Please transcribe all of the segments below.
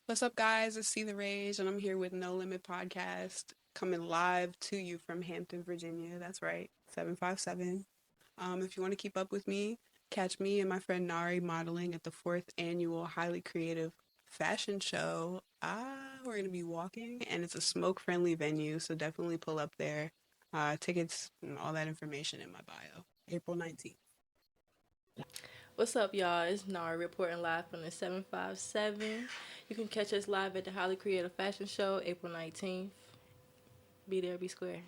What's up, guys? It's SiTheRage, and I'm here with No.Limit.Podcast, coming live to you from Hampton, Virginia. That's right, 757. If you want to keep up with me, catch me and my friend Nari modeling at the fourth annual Highly Creative Fashion Show. We're going to be walking, and it's a smoke-friendly venue, so definitely pull up there. Tickets and all that information in my bio. April 19th. What's up, y'all? It's Nari reporting live from the 757. You can catch us live at the Highly Creative Fashion Show, April 19th. Be there, be square.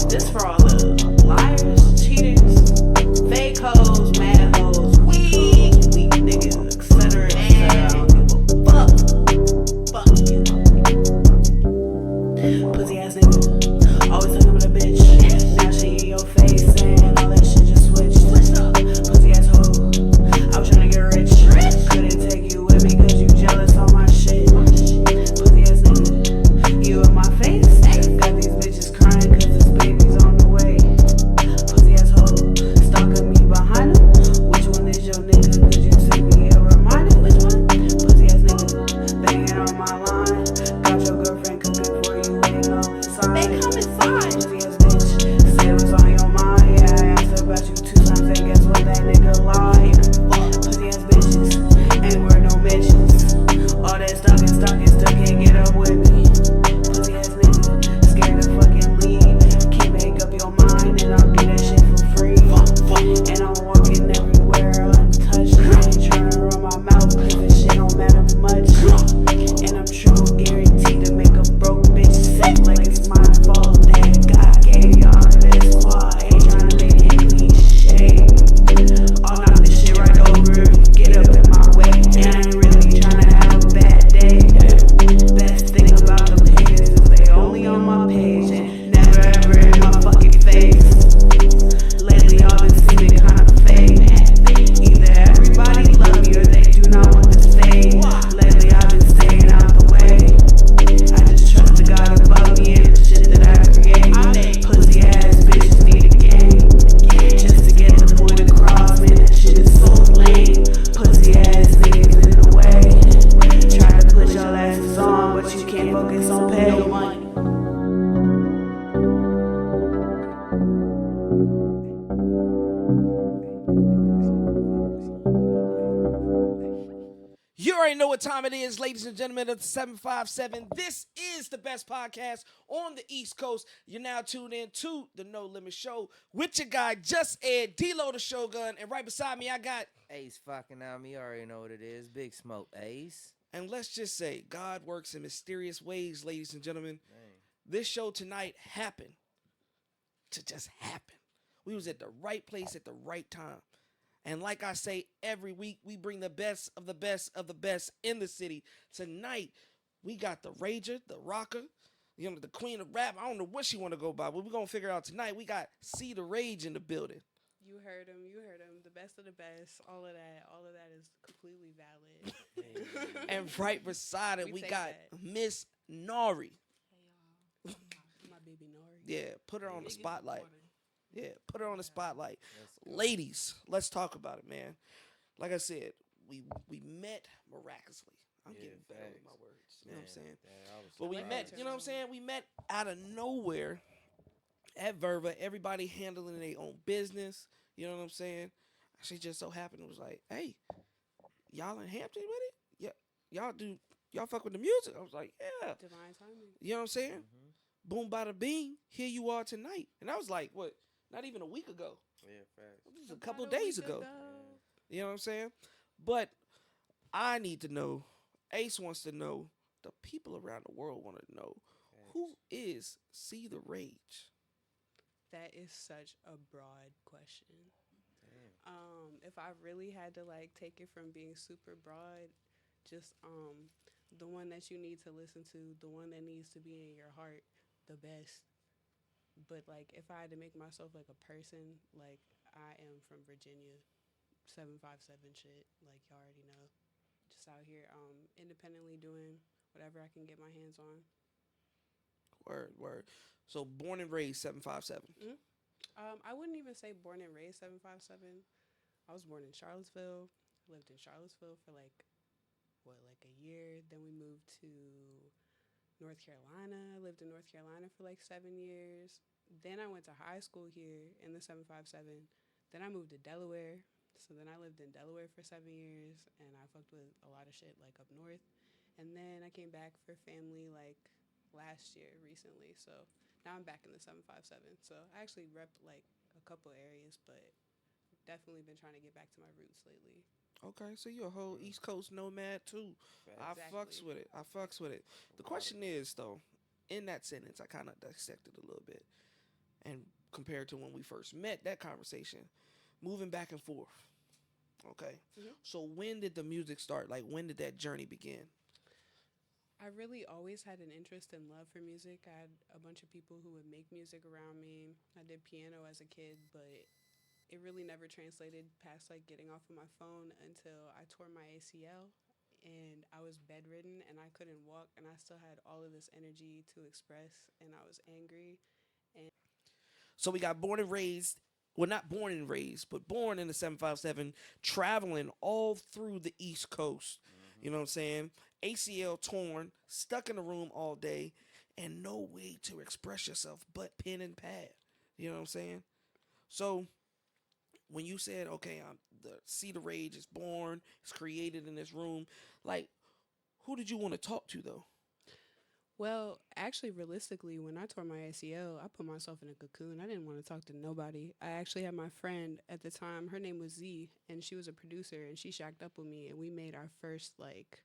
This for all the liars, cheaters, fake hoes, mad hoes, weak niggas, etc. I don't give a fuck you. Pussy ass nigga, always talking about a bitch. Now she in your face saying all that shit just switched. Pussy ass hoe, I was trying to get rich. Couldn't take you with me cause you jealous on my shit. Pussy ass nigga, you in my face. Got these bitches crying cause this baby's on the way. Pussy ass hoe, stalking me behind him. Which one is your nigga? Could you send me a reminder? Which one? Pussy ass nigga, banging on my line. Got your girlfriend cooking for you, ain't all inside. They come inside. Pussy ass bitch, say what's on your mind. Yeah, I asked about you 2 times and guess what? That nigga lied. Pussy ass bitches, ain't worth no mentions. All that stalking, still can't get up with me. Pussy ass nigga, scared to fucking leave. Can't make up your mind and I'll get that shit for free. And I'm walking everywhere untouched. I ain't trying to run my mouth cause this shit don't matter much. And I'm true, guaranteed to make a broke bitch sick like it's my fault that God gave y'all this. Why I ain't trying to make it cliche. I'll knock this shit right over if you get up in my way. And I ain't really trying to have a bad day. Best thing about the niggas is they only on my page and never ever in my fucking face. Lately y'all been seeming kinda fake. Either everybody love me or they do not want to stay. Lately I've been staying out the way. I just trust the God above me and the shit that I create. Pussy ass bitches need a game. Just to get the point across, man, that shit is so lame. Pussy ass niggas in the way. Try to put your asses on, but you can't focus on pay. You already know what time it is, ladies and gentlemen of the 757. This is the best podcast on the East Coast. You're now tuned in to the No Limit Show with your guy, Just Ed, D-Lo the Shogun, and right beside me, I got... Ace fucking on me, you already know what it is. Big Smoke, Ace. And let's just say, God works in mysterious ways, ladies and gentlemen. Dang. This show tonight happened to just happen. We was at the right place at the right time. And like I say, every week we bring the best of the best of the best in the city. Tonight, we got the Rager, the Rocker, the queen of rap. I don't know what she want to go by, but we're going to figure out tonight. We got SiTheRage in the building. You heard him. The best of the best. All of that is completely valid. And right beside it, we take got that. Miss Nari. Hey, y'all. My baby Nori. Yeah, put her on the spotlight. Yeah, put her on the spotlight. Let's go. Ladies, let's talk about it, man. Like I said, we met miraculously. I'm Yeah, getting better with my facts. words. You know what I'm saying? I was But we surprised. met, you know what I'm saying? We met out of nowhere at Verva. Everybody handling their own business. You know what I'm saying? She just so happened it was like, hey, y'all in Hampton with it? Yeah, y'all fuck with the music. I was like, yeah. Divine timing. You know what I'm saying? Mm-hmm. Boom, bada bing, here you are tonight. And I was like, what? Not even a week ago. Yeah, facts. This was a couple of days ago. You know what I'm saying? But I need to know, Ace wants to know, the people around the world want to know, who is SiTheRage? That is such a broad question. Damn. If I really had to take it from being super broad, just the one that you need to listen to, the one that needs to be in your heart, the best. But if I had to make myself a person, I am from Virginia, 757 shit, y'all already know. Just out here independently doing whatever I can get my hands on. Word. So born and raised 757. I wouldn't even say born and raised 757. I was born in Charlottesville. Lived in Charlottesville for like a year. Then we moved to North Carolina. Lived in North Carolina for like 7 years. Then I went to high school here in the 757. Then I moved to Delaware. So then I lived in Delaware for 7 years, and I fucked with a lot of shit like up north. And then I came back for family like last year recently. So now I'm back in the 757. So I actually rep like a couple areas, but definitely been trying to get back to my roots lately. Okay, so you're a whole East Coast nomad too. I Exactly. fucks with it. I fucks with it. The question is though, in that sentence, I kind of dissected a little bit, and compared to when we first met, that conversation, moving back and forth. Okay, so when did the music start? Like, when did that journey begin? I really always had an interest and love for music. I had a bunch of people who would make music around me. I did piano as a kid, but it really never translated past like getting off of my phone until I tore my ACL and I was bedridden and I couldn't walk, and I still had all of this energy to express, and I was angry. So we got born and raised, well, not born and raised, but born in the 757, traveling all through the East Coast. You know what I'm saying? ACL torn, stuck in a room all day, and no way to express yourself but pen and pad. You know what I'm saying? So when you said, okay, the SiTheRage is born, it's created in this room, like, who did you want to talk to though? Well, actually, realistically, when I tore my ACL, I put myself in a cocoon. I didn't want to talk to nobody. I actually had my friend at the time. Her name was Z, and she was a producer, and she shacked up with me, and we made our first, like,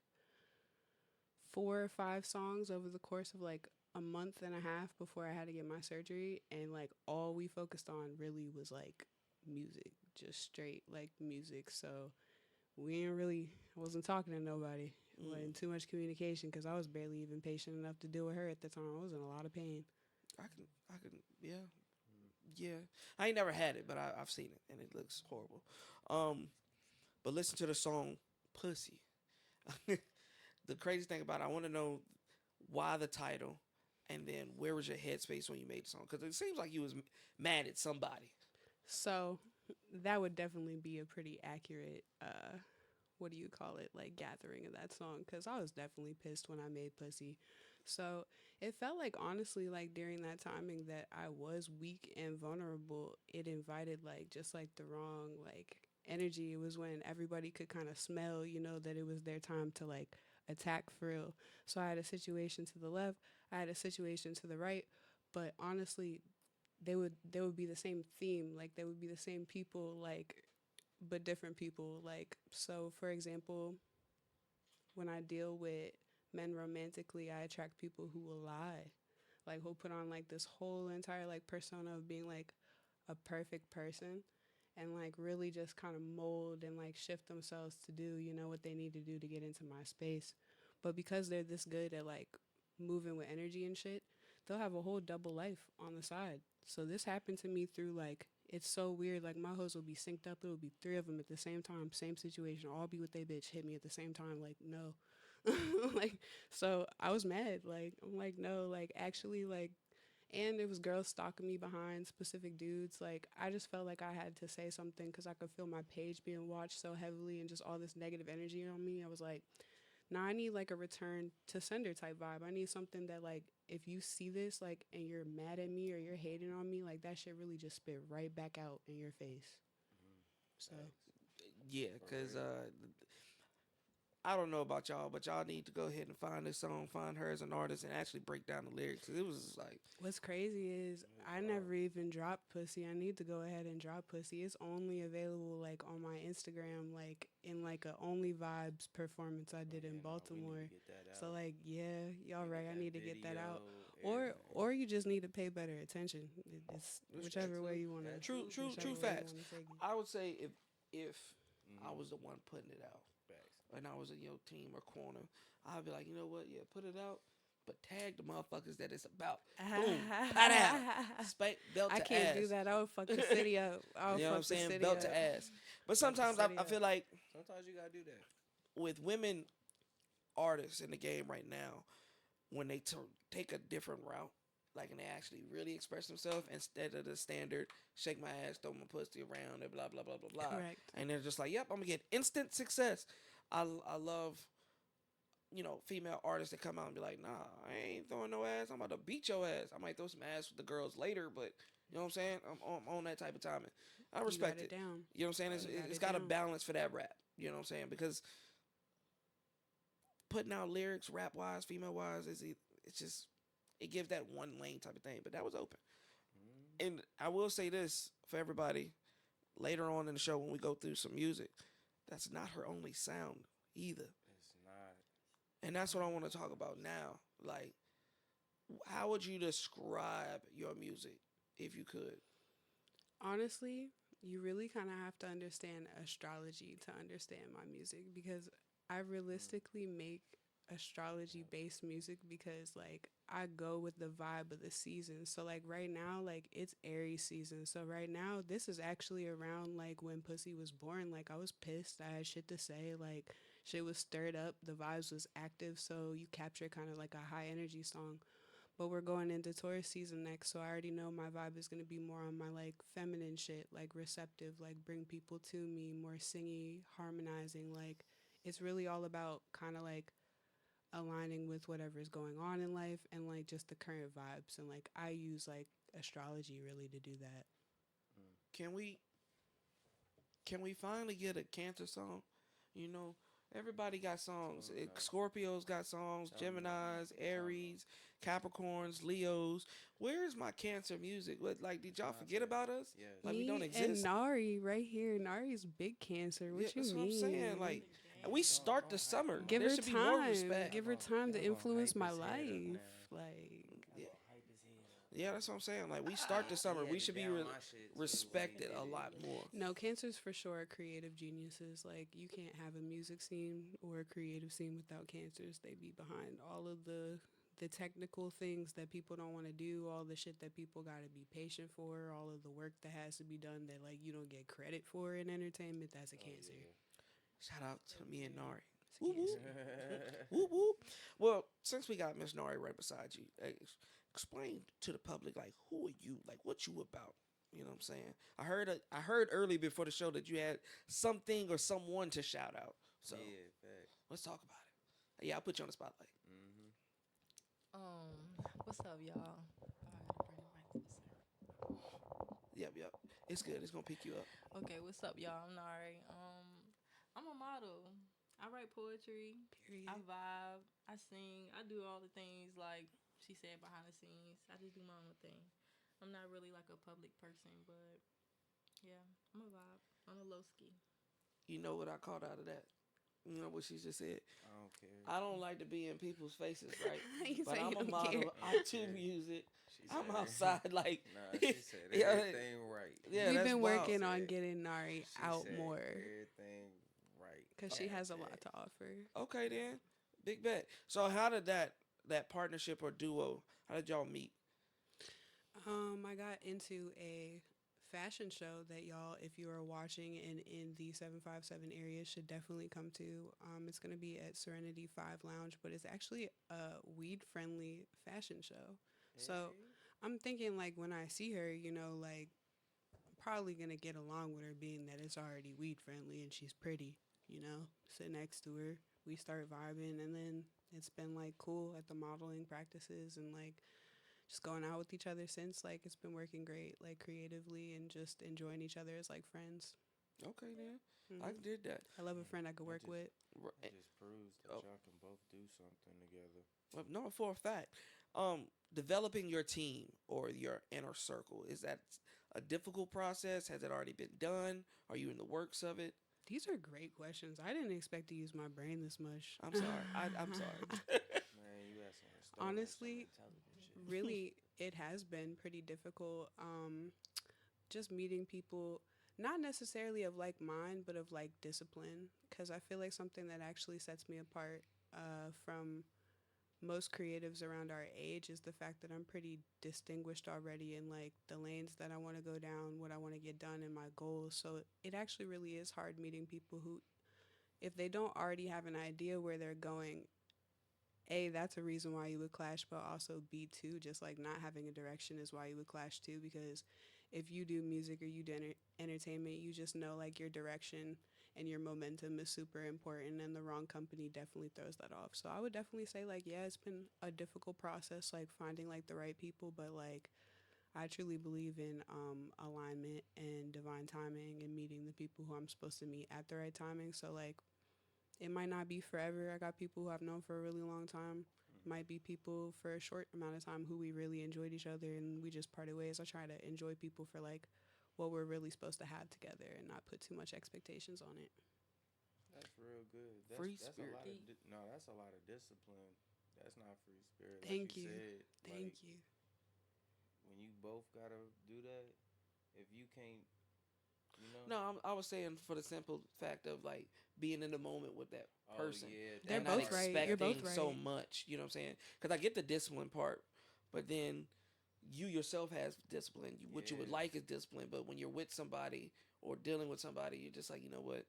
4 or 5 songs over the course of, like, a month and a half before I had to get my surgery. And, like, all we focused on really was, like, music, just straight, like, music. So we ain't really, I wasn't talking to nobody. It wasn't too much communication because I was barely even patient enough to deal with her at the time. I was in a lot of pain. Yeah, yeah. I ain't never had it, but I've seen it, and it looks horrible. But listen to the song "Pussy." The crazy thing about it, I want to know why the title, and then where was your headspace when you made the song? Because it seems like you was mad at somebody. So that would definitely be a pretty accurate, what do you call it, like gathering of that song, because I was definitely pissed when I made Pussy. So it felt like, honestly, like during that timing that I was weak and vulnerable, it invited like just like the wrong like energy. It was when everybody could kind of smell, that it was their time to like attack for real. So I had a situation to the left, I had a situation to the right, but honestly, they would be the same theme, like they would be the same people, like, but different people. Like, so for example, when I deal with men romantically, I attract people who will lie, like who'll put on like this whole entire like persona of being like a perfect person, and like really just kind of mold and like shift themselves to do, what they need to do to get into my space. But because they're this good at like moving with energy and shit, they'll have a whole double life on the side. So this happened to me through like, it's so weird. Like my hoes will be synced up. It'll be 3 of them at the same time, same situation. All be with they bitch, hit me at the same time. Like no, like, so I was mad. Like I'm like no, like actually like, and it was girls stalking me behind specific dudes. Like I just felt like I had to say something because I could feel my page being watched so heavily and just all this negative energy on me. I was like, nah, I need like a return to sender type vibe. I need something that like, if you see this like and you're mad at me or you're hating on me, like that shit really just spit right back out in your face. So Yeah, because I don't know about y'all, but y'all need to go ahead and find this song, find her as an artist, and actually break down the lyrics. 'Cause it was like, what's crazy is I never even dropped Pussy. I need to go ahead and drop Pussy. It's only available like on my Instagram, like in like a Only Vibes performance I did in Baltimore. So like, yeah, y'all right. I need to get that out. Or you just need to pay better attention. It's whichever way you want to. true facts. I would say if I was the one putting it out, and I was in your team or corner, I'd be like, you know what? Yeah, put it out, but tag the motherfuckers that it's about. Boom, pat out, spank, belt to I ass. can't do that. I would fuck the city up. I would You know what I'm fuck the saying? city Belt up. to ass. But sometimes I feel like Sometimes you gotta do that. with women artists in the game right now, when they take a different route, like, and they actually really express themselves instead of the standard shake my ass, throw my pussy around, and blah blah blah blah blah. Correct. And they're just like, yep, I'm gonna get instant success. I love, female artists that come out and be like, nah, I ain't throwing no ass. I'm about to beat your ass. I might throw some ass with the girls later, but you know what I'm saying? I'm on that type of timing. I respect got it. it down. You know what I'm saying? You got It's it got a down. balance for that rap. You know what I'm saying? Because putting out lyrics, rap wise, female wise, it's just it gives that one lane type of thing. But that was open. And I will say this for everybody later on in the show when we go through some music, that's not her only sound either. It's not. And that's what I want to talk about now. Like, how would you describe your music if you could? Honestly, you really kind of have to understand astrology to understand my music because I realistically make astrology based music because like I go with the vibe of the season. So like right now like it's Aries season. So right now this is actually around like when Pussy was born. Like I was pissed. I had shit to say. Like shit was stirred up. The vibes was active. So you capture kind of like a high energy song. But we're going into Taurus season next, so I already know my vibe is gonna be more on my like feminine shit, like receptive, like bring people to me, more singy, harmonizing. Like it's really all about kind of like aligning with whatever is going on in life and like just the current vibes. And like I use like astrology really to do that. Can we finally get a Cancer song? You know, everybody got songs. Scorpios got songs. Geminis, Aries, Capricorns, Leos. Where's my Cancer music? What, like, did y'all forget about us? Yes. Like, we Me don't and exist. Nari right here. Nari's big Cancer. What Yeah, you that's mean? what I'm saying. Like, we start the summer. Give There her should be more time. respect. Give her time to Y'all gonna influence hype my his head up life. now. Like Yeah. Hype his head up. Yeah, that's what I'm saying. Like, we start the summer. He We had to should be down my shit, too, respected when a he did lot it. more. no, Cancers for sure are creative geniuses. Like you can't have a music scene or a creative scene without Cancers. They be behind all of the technical things that people don't want to do, all the shit that people got to be patient for, all of the work that has to be done that like you don't get credit for in entertainment. That's a Cancer. Shout out to me and Nari. It's a Whoop, whoop. Cancer. Whoop, whoop. Well, since we got Miss Nari right beside you, explain to the public, like, who are you? Like, what you about? You know what I'm saying? I heard early before the show that you had something or someone to shout out. So Yeah, fact. let's talk about it. Yeah, I'll put you on the spotlight. What's up, y'all? Alright, bring it back to the center. Yep. It's good. It's gonna pick you up. Okay, what's up, y'all? I'm Nari. I'm a model. I write poetry. Period. I vibe. I sing. I do all the things like she said behind the scenes. I just do my own thing. I'm not really like a public person, but yeah, I'm a vibe. I'm a low ski. You know what I caught out of that? You know what she just said? I don't care. I don't like to be in people's faces, right? You But say I'm you a don't model. care. I do music. She I'm said- outside like. Nah, she said Yeah, everything right. Yeah, We've that's been wild. working on Said- getting Nari She out said more Everything right. because she has a lot to offer. Okay, then. Big bet. So how did that partnership or duo, how did y'all meet? I got into a fashion show that y'all, if you are watching and in the 757 area, should definitely come to. It's going to be at Serenity 5 Lounge, but it's actually a weed-friendly fashion show. So I'm thinking, like, when I see her, you know, like, I'm probably going to get along with her being that it's already weed-friendly and she's pretty, you know? Sit next to her, we start vibing, and then it's been, like, cool at the modeling practices and, like, just going out with each other since. Like, it's been working great, like, creatively and just enjoying each other as, like, friends. Okay, then. I did that. I love a friend I could work with. It just proves that Oh. y'all can both do something together. Well, no, for a fact. Developing your team or your inner circle, is that a difficult process? Has it already been done? Are you in the works of it? These are great questions. I didn't expect to use my brain this much. I'm sorry. I'm sorry. Man, you asking her stuff. Honestly, intelligent shit. Really, it has been pretty difficult. Just meeting people, not necessarily of like mind, but of like discipline. Because I feel like something that actually sets me apart from most creatives around our age is the fact that I'm pretty distinguished already in like the lanes that I want to go down, what I want to get done, and my goals. So it actually really is hard meeting people who, if they don't already have an idea where they're going, A, that's a reason why you would clash, but also B, too, just like not having a direction is why you would clash too. Because if you do music or you do entertainment, you just know like your direction and your momentum is super important, and the wrong company definitely throws that off. So I would definitely say like, yeah, it's been a difficult process, like finding like the right people, but like I truly believe in alignment and divine timing and meeting the people who I'm supposed to meet at the right timing. So like it might not be forever. I got people who I've known for a really long time. Might be people for a short amount of time who we really enjoyed each other and we just parted ways. I try to enjoy people for like what we're really supposed to have together and not put too much expectations on it. That's real good. Free That's spirit. a lot of no. That's a lot of discipline. That's not free spirit. Like Thank you you. said, Thank like, you. when you both gotta do that, if you can't, you know. No, I was saying for the simple fact of like being in the moment with that person. Yeah, They're and that not both part. right. You're both expecting so right. much. You know what I'm saying? Because I get the discipline part, but then you yourself has discipline. What you would Yes. like is discipline, but when you're with somebody or dealing with somebody, you're just like, you know what?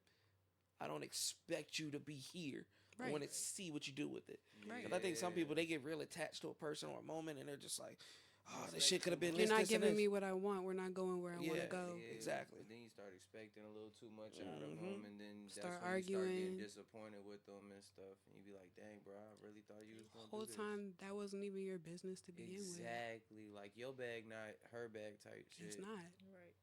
I don't expect you to be here. I Right. want to see what you do with it. Right. 'Cause I think some people, they get real attached to a person or a moment, and they're just like, oh, It's this like shit could have been too You're this, not this, and giving this. me what I want. We're not going where I want Yeah. to go. Exactly. But then you start expecting a little too much out of Mhm. them, and then that's Start when you start arguing. getting disappointed with them and stuff. And you be like, "Dang, bro, I really thought you was The gonna whole do this." time that wasn't even your business to begin with. Exactly, like your bag, not her bag type shit. It's not. Right.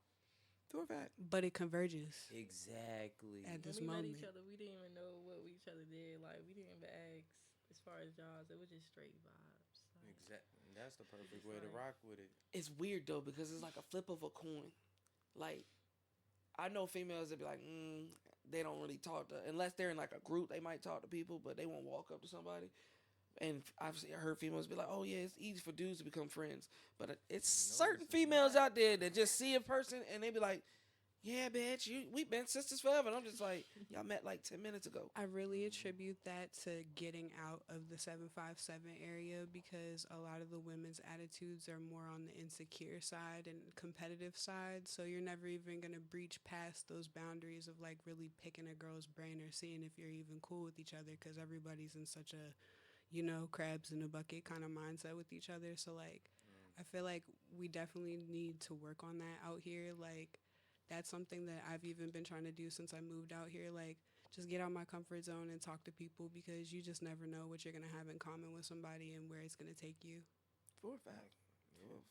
For a fact. But it converges Exactly. at this When we met moment. each other, we didn't even know what each other did. Like we didn't even ask as far as jobs. It was just straight vibes. Like, Exactly. That's the perfect It's way to like- rock with it. It's weird though because it's like a flip of a coin. Like I know females that be like, they don't really talk to unless they're in like a group. They might talk to people, but they won't walk up to somebody. And I've heard females be like, "Oh yeah, it's easy for dudes to become friends," but it's certain it's females not. out there that just see a person and they be like, "Yeah, bitch, we've been sisters forever." And I'm just like, "Y'all met like 10 minutes ago." I really attribute that to getting out of the 757 area because a lot of the women's attitudes are more on the insecure side and competitive side. So you're never even going to breach past those boundaries of like really picking a girl's brain or seeing if you're even cool with each other because everybody's in such a, you know, crabs in a bucket kind of mindset with each other. So like, I feel like we definitely need to work on that out here. Like, that's something that I've even been trying to do since I moved out here. Like, just get out my comfort zone and talk to people because you just never know what you're going to have in common with somebody and where it's going to take you. For a fact.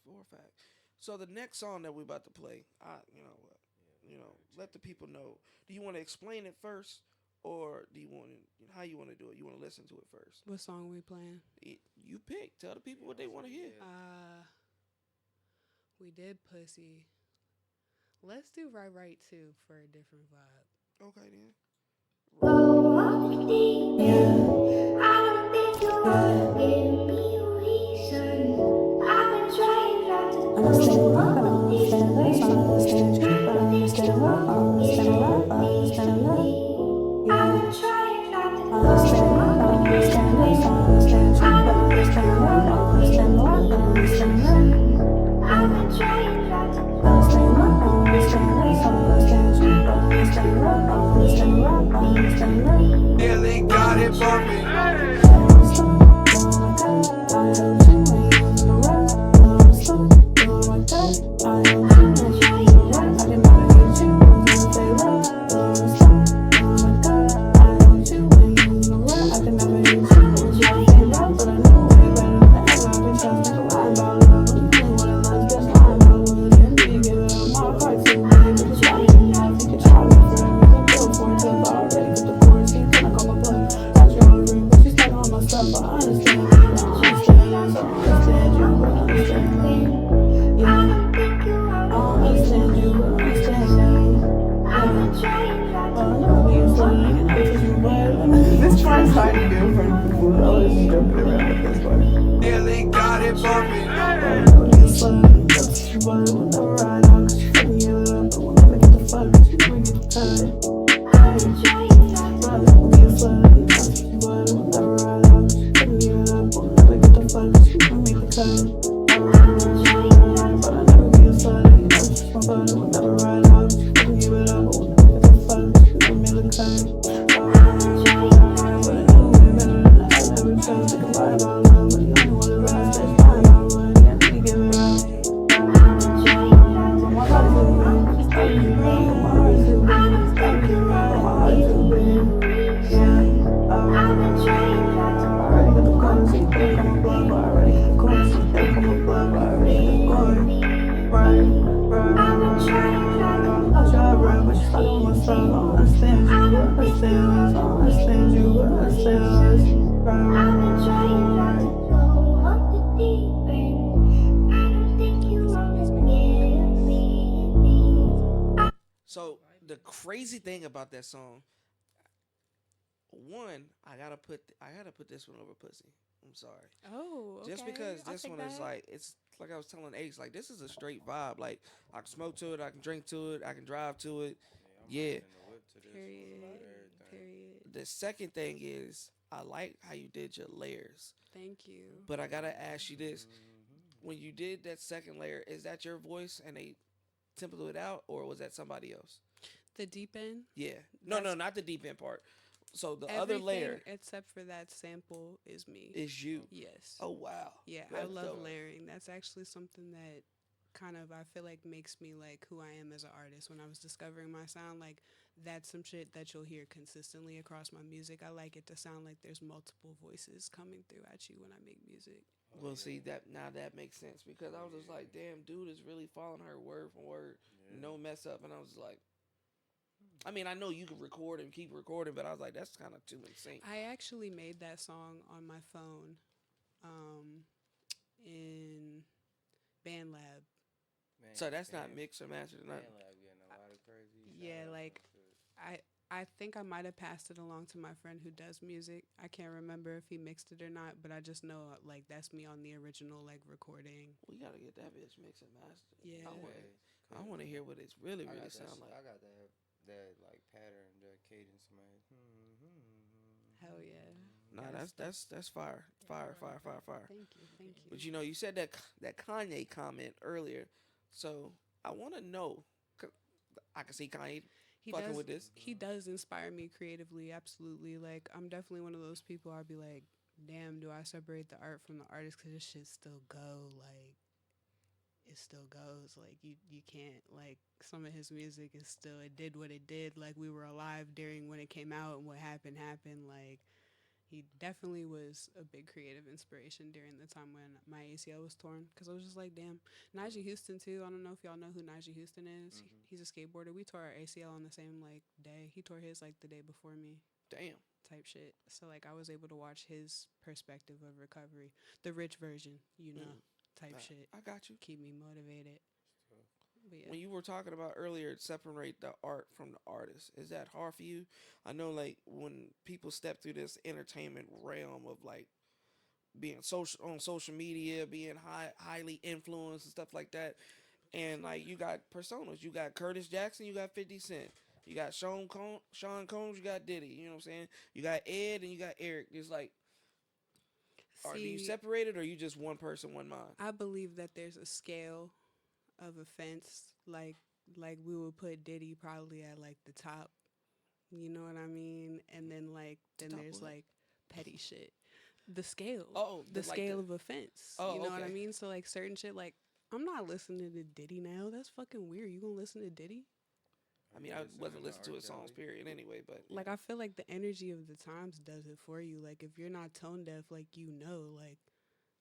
For a fact. So the next song that we're about to play, let the people know. Do you want to explain it first, or do you want to? How you want to do it? You want to listen to it first? What song are we playing? You pick. Tell the people what they want to hear. We did Pussy. Let's do Right Right too for a different vibe. Okay then. I don't think you wanna give me a reason. I've been trying not to go on these ways. I don't think you wanna give me a reason. I've been trying not to go on these ways. I don't think you wanna give me a reason. I've been trying not to go on these ways. Nearly got it bumping. This part's hard to do for people. I was joking around with this part. Nearly got it bumping. Thank you. So the crazy thing about that song, one, I gotta put this one over pussy. I'm sorry. Oh, Just okay. because I'll this take one is that. like, it's like I was telling Ace, like this is a straight vibe. Like I can smoke to it, I can drink to it, I can drive to it. Yeah, I'm Yeah. riding in the whip to this one Period. and everything. Period. The second thing is I like how you did your layers. Thank you. But I gotta ask you this. Mm-hmm. When you did that second layer, is that your voice and they template it out, or was that somebody else? The deep end. Yeah. No, That's not the deep end part. So the other everything layer except for that sample is me. is you. Yes. Oh wow. Yeah, I That's love dope. layering. That's actually something that kind of I feel like makes me like who I am as an artist. When I was discovering my sound, like that's some shit that you'll hear consistently across my music. I like it to sound like there's multiple voices coming through at you when I make music. Well, see that now that makes sense because I was just like, damn, dude is really following her word for word, no mess up, and I was just like, I mean, I know you can record and keep recording, but I was like, that's kind of too in sync. I actually made that song on my phone in BandLab. Man, So that's not damn, mixed or mastered or nothing. Man, like getting a lot of crazy. Yeah, shout-outs like and shit. I think I might have passed it along to my friend who does music. I can't remember if he mixed it or not, but I just know like that's me on the original like recording. We gotta get that bitch mixed and mastered. Yeah. I want to hear what it's really I got sound like. I got that like pattern, that cadence, man. Hell yeah. Nah, that's fire, fire. Thank you. Thank you. But you know, you said that Kanye comment earlier, so I want to know. 'Cause I can see Kanye He fucking does with this. he does inspire me creatively, absolutely. Like I'm definitely one of those people I'd be like, damn, do I separate the art from the artist cuz this shit still go like it still goes like you can't like some of his music is still it did what it did like we were alive during when it came out and what happened like he definitely was a big creative inspiration during the time when my ACL was torn because I was just like, damn. Najee Houston too. I don't know if y'all know who Najee Houston is. He's a skateboarder. We tore our ACL on the same like day. He tore his like the day before me. Damn. Type shit. So like I was able to watch his perspective of recovery, the rich version, you know, type shit. I got you. Keep me motivated. But yeah. When you were talking about earlier, separate the art from the artist. Is that hard for you? I know, like when people step through this entertainment realm of like being social media, being highly influenced and stuff like that, and like you got personas. You got Curtis Jackson. You got 50 Cent. You got Sean Combs. You got Diddy. You know what I'm saying? You got Ed and you got Eric. It's like, are you separated or you just one person, one mind? I believe that there's a scale of offense. Like we would put Diddy probably at like the top. You know what I mean? And then there's like petty shit. The scale. Oh, the like scale of offense. Oh, you know what I okay. mean? So like certain shit like I'm not listening to Diddy now. That's fucking weird. You gonna listen to Diddy? I mean, I wasn't listening to his songs, period, anyway, but... Like, I feel like the energy of the times does it for you. Like, if you're not tone deaf, like, like,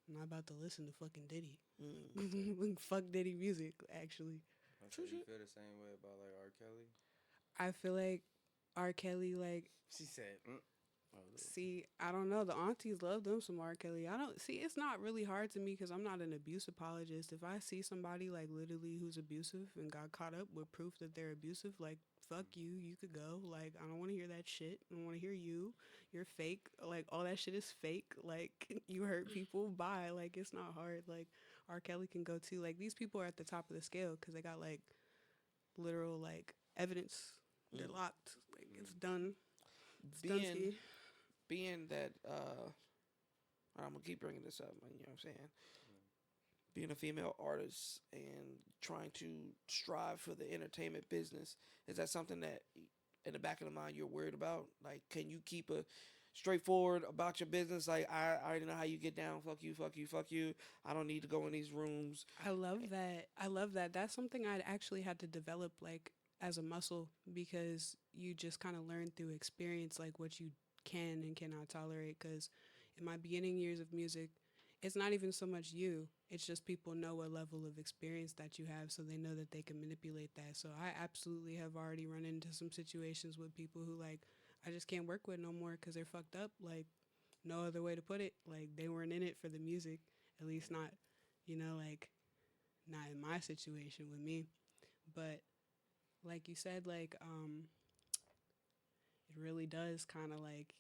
I'm not about to listen to fucking Diddy. Fuck Diddy music, actually. So you feel the same way about, like, R. Kelly? I feel like R. Kelly, like... She said... See, I don't know. The aunties love them some R. Kelly. I don't... See, it's not really hard to me because I'm not an abuse apologist. If I see somebody, like, literally who's abusive and got caught up with proof that they're abusive, like, fuck you. You could go. Like, I don't want to hear that shit. I don't want to hear you. You're fake. Like, all that shit is fake. Like, you hurt people. Bye. Like, it's not hard. Like, R. Kelly can go too. Like, these people are at the top of the scale because they got, like, literal, like, evidence. They're locked. Like, it's done. It's done. Being that, I'm gonna keep bringing this up, you know what I'm saying? Being a female artist and trying to strive for the entertainment business, is that something that in the back of the mind you're worried about? Like, can you keep a straightforward about your business? Like, I already know how you get down. Fuck you, fuck you, fuck you. I don't need to go in these rooms. I love that. That's something I actually had to develop, like, as a muscle because you just kind of learn through experience, like, what you can and cannot tolerate because in my beginning years of music, it's not even so much you. It's just people know what level of experience that you have, so they know that they can manipulate that. So I absolutely have already run into some situations with people who like I just can't work with no more because they're fucked up. Like no other way to put it. Like they weren't in it for the music, at least not, like not in my situation with me. But like you said, like it really does kind of like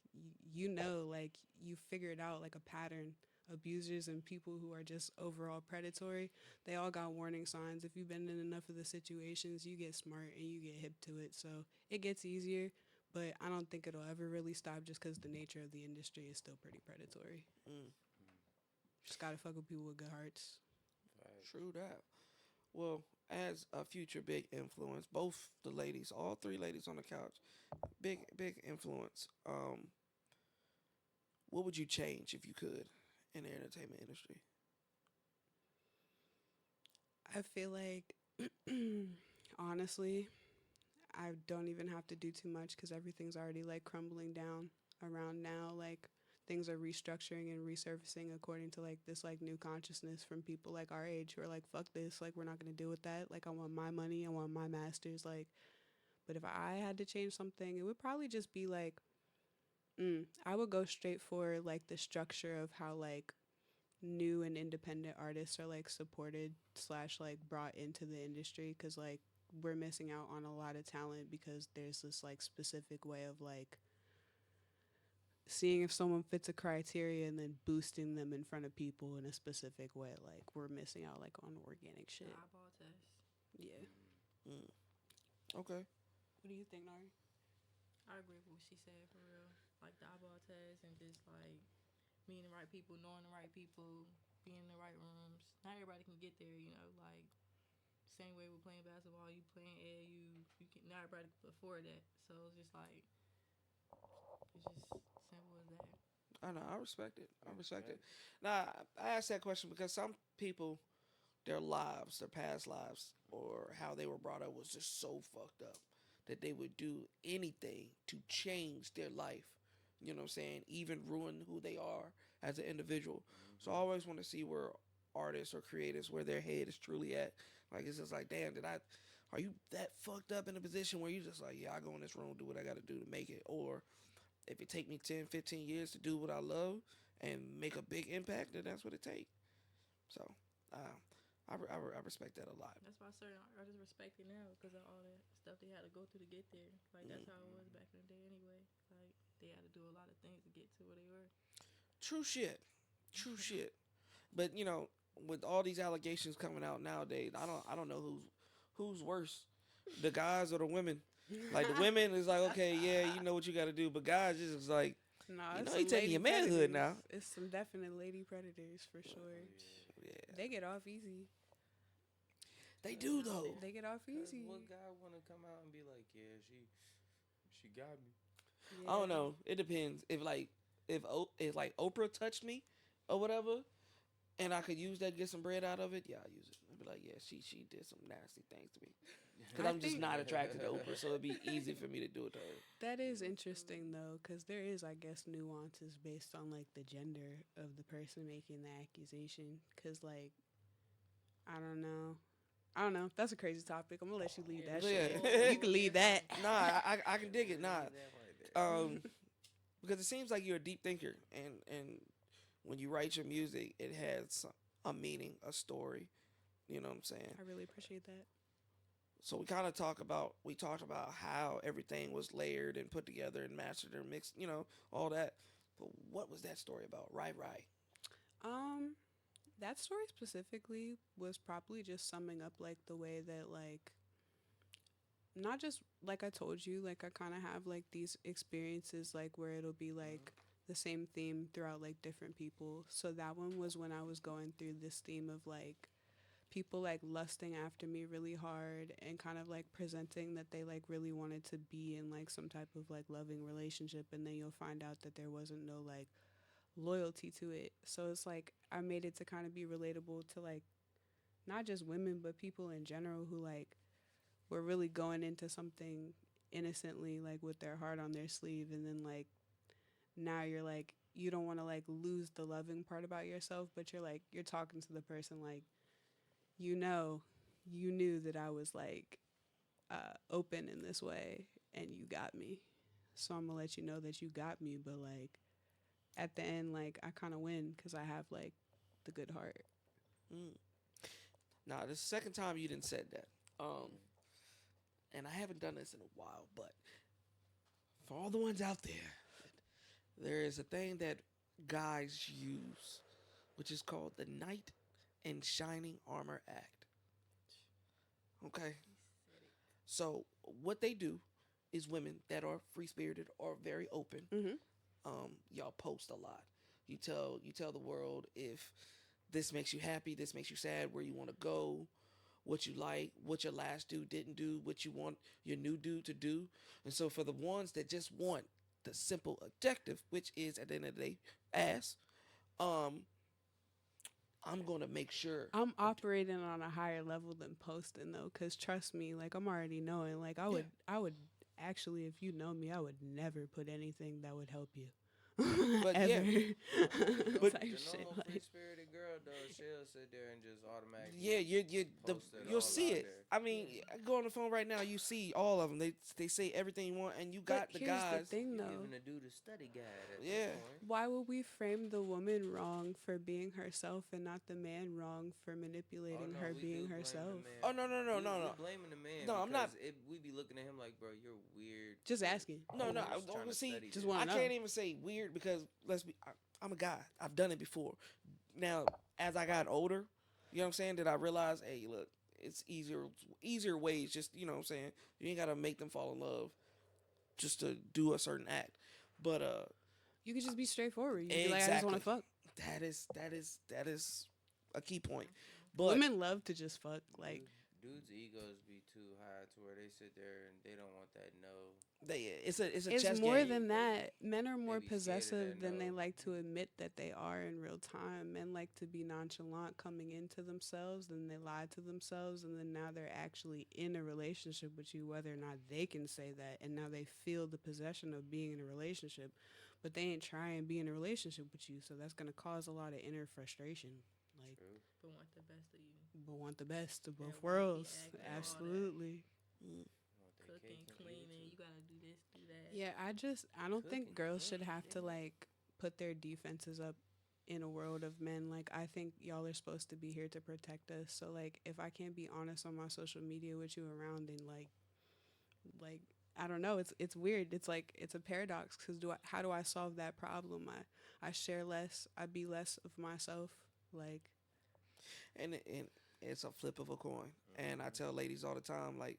like you figured out like a pattern. Abusers and people who are just overall predatory, they all got warning signs. If you've been in enough of the situations, you get smart and you get hip to it. So it gets easier, but I don't think it'll ever really stop just because the nature of the industry is still pretty predatory. Just gotta fuck with people with good hearts. True that. Well, as a future big influence, both the ladies, all three ladies on the couch, big influence. What would you change if you could in the entertainment industry? I feel like, honestly, I don't even have to do too much because everything's already like crumbling down around now. Like things are restructuring and resurfacing according to like this like new consciousness from people like our age who are like, fuck this, like we're not gonna deal with that. Like I want my money, I want my masters. Like, but if I had to change something, it would probably just be like, I would go straight for like the structure of how like new and independent artists are like supported slash like brought into the industry because like we're missing out on a lot of talent because there's this like specific way of like seeing if someone fits a criteria and then boosting them in front of people in a specific way. Like we're missing out like on organic shit. Eyeball test. Yeah. Okay. What do you think, Nari? I agree with what she said for real. Like the eyeball test and just like meeting the right people, knowing the right people, being in the right rooms. Not everybody can get there, like same way we're playing basketball, you playing AAU, you can not everybody can afford that. So it's just like it's just simple as that. I know. I respect it. I respect it. Now, I asked that question because some people, their lives, their past lives, or how they were brought up was just so fucked up that they would do anything to change their life. You know what I'm saying? Even ruin who they are as an individual. So I always want to see where artists or creators, where their head is truly at. Like, it's just like, damn, are you that fucked up in a position where you just like, yeah, I go in this room, do what I got to do to make it? Or if it take me 10, 15 years to do what I love and make a big impact, then that's what it takes. So, I respect that a lot. That's why certain artists respect it now because of all that stuff they had to go through to get there. Like that's how it was back in the day anyway. Like they had to do a lot of things to get to where they were. True shit. True shit. But with all these allegations coming out nowadays, I don't know who's worse, the guys or the women. Like the women is like, okay, yeah, you know what you got to do, but guys is just like, Nah, you taking your manhood now. It's some definite lady predators for sure. Yeah, They get off easy. they do though. They get off easy. What guy want to come out and be like, yeah, she got me? Yeah. I don't know. It depends. If like Oprah touched me or whatever, and I could use that to get some bread out of it, yeah, I'll use it. I'd be like, yeah, she did some nasty things to me. Because I'm just not attracted to Oprah, so it'd be easy for me to do it to her. That is interesting though, because there is, I guess, nuances based on like the gender of the person making the accusation. Because like, I don't know. That's a crazy topic. I'm gonna let you leave that shit. Yeah. You can leave that. Nah, I can dig it. Nah, because it seems like you're a deep thinker, and when you write your music, it has a meaning, a story. You know what I'm saying? I really appreciate that. So we talked about how everything was layered and put together and mastered and mixed, all that. But what was that story about? Right. That story specifically was probably just summing up like the way that like not just like I told you, like I kind of have like these experiences like where it'll be like the same theme throughout like different people. So that one was when I was going through this theme of like people like lusting after me really hard and kind of like presenting that they like really wanted to be in like some type of like loving relationship, and then you'll find out that there wasn't no like loyalty to it. So it's like I made it to kind of be relatable to like not just women but people in general who like were really going into something innocently like with their heart on their sleeve, and then like now you're like you don't want to like lose the loving part about yourself, but you're talking to the person like, you know, you knew that I was like open in this way and you got me. So I'm gonna let you know that you got me, but like at the end, like I kind of win because I have like the good heart. Now, this is the second time you didn't said that. And I haven't done this in a while, but for all the ones out there is a thing that guys use, which is called the Knight in Shining Armor Act. Okay? So, what they do is women that are free spirited or very open, y'all post a lot. You tell the world if this makes you happy, this makes you sad, where you want to go, what you like, what your last dude didn't do, what you want your new dude to do. And so for the ones that just want the simple objective, which is at the end of the day, ass, I'm gonna make sure I'm operating on a higher level than posting though, cause trust me, like I'm already knowing. Like I would actually, if you know me, I would never put anything that would help you. But ever. But Type The shit, normal like- free spirited girl though, she'll sit there and just automatically. yeah, post it you'll all see out it. there. I mean, go on the phone right now. You see all of them. They say everything you want, and you got But the here's guys. the thing You're though. giving the dude a study guide at Yeah. this point. Why would we frame the woman wrong for being herself and not the man wrong for manipulating no, her we being do blame the herself? man. Oh no. We blaming the man. No, I'm not- because we be looking at him like, bro, you're weird. Just asking. No, Just I trying don't to see. study Just this. wanna I know. can't even say weird because I'm a guy. I've done it before. Now, as I got older, you know what I'm saying, that I realized, hey, look, it's easier ways. Just, you know what I'm saying, you ain't gotta make them fall in love just to do a certain act. But You could just be straightforward. You could be like, I just want to fuck. that is a key point. But Women love to just fuck. Like, Dudes' egos be too high to where they sit there and they don't want that no. it's a it's chess more game. than that. Men are more be scared of possessive that than they no. like to admit that they are in real time. Men like to be nonchalant coming into themselves, then they lie to themselves, and then now they're actually in a relationship with you, whether or not they can say that, and now they feel the possession of being in a relationship, but they ain't trying to be in a relationship with you, so that's going to cause a lot of inner frustration. Like, True. But want the best of you. but want the best of both wanna be worlds. acting, all that. Absolutely. Want that Cooking, cake and eat cleaning, it you gotta do this, do that. Yeah, I don't think Cooking, girls should cleaning, have to yeah. like put their defenses up in a world of men. Like I think y'all are supposed to be here to protect us. So like if I can't be honest on my social media with you around, then like I don't know, it's weird. It's like it's a paradox cuz how do I solve that problem? I share less, I be less of myself. Like and it's a flip of a coin. And I tell ladies all the time, like,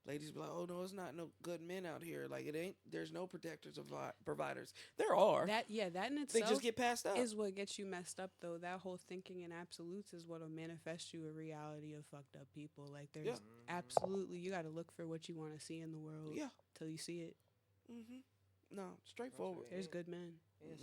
ladies be like, oh no, it's not no good men out here. Like it ain't. There's no protectors of providers. There are. that in they itself just get passed up. is what gets you messed up though. That whole thinking in absolutes is what'll manifest you a reality of fucked up people. Like there's Yeah. absolutely, you got to look for what you want to see in the world Yeah. till you see it. No, straightforward. Okay. There's good men. And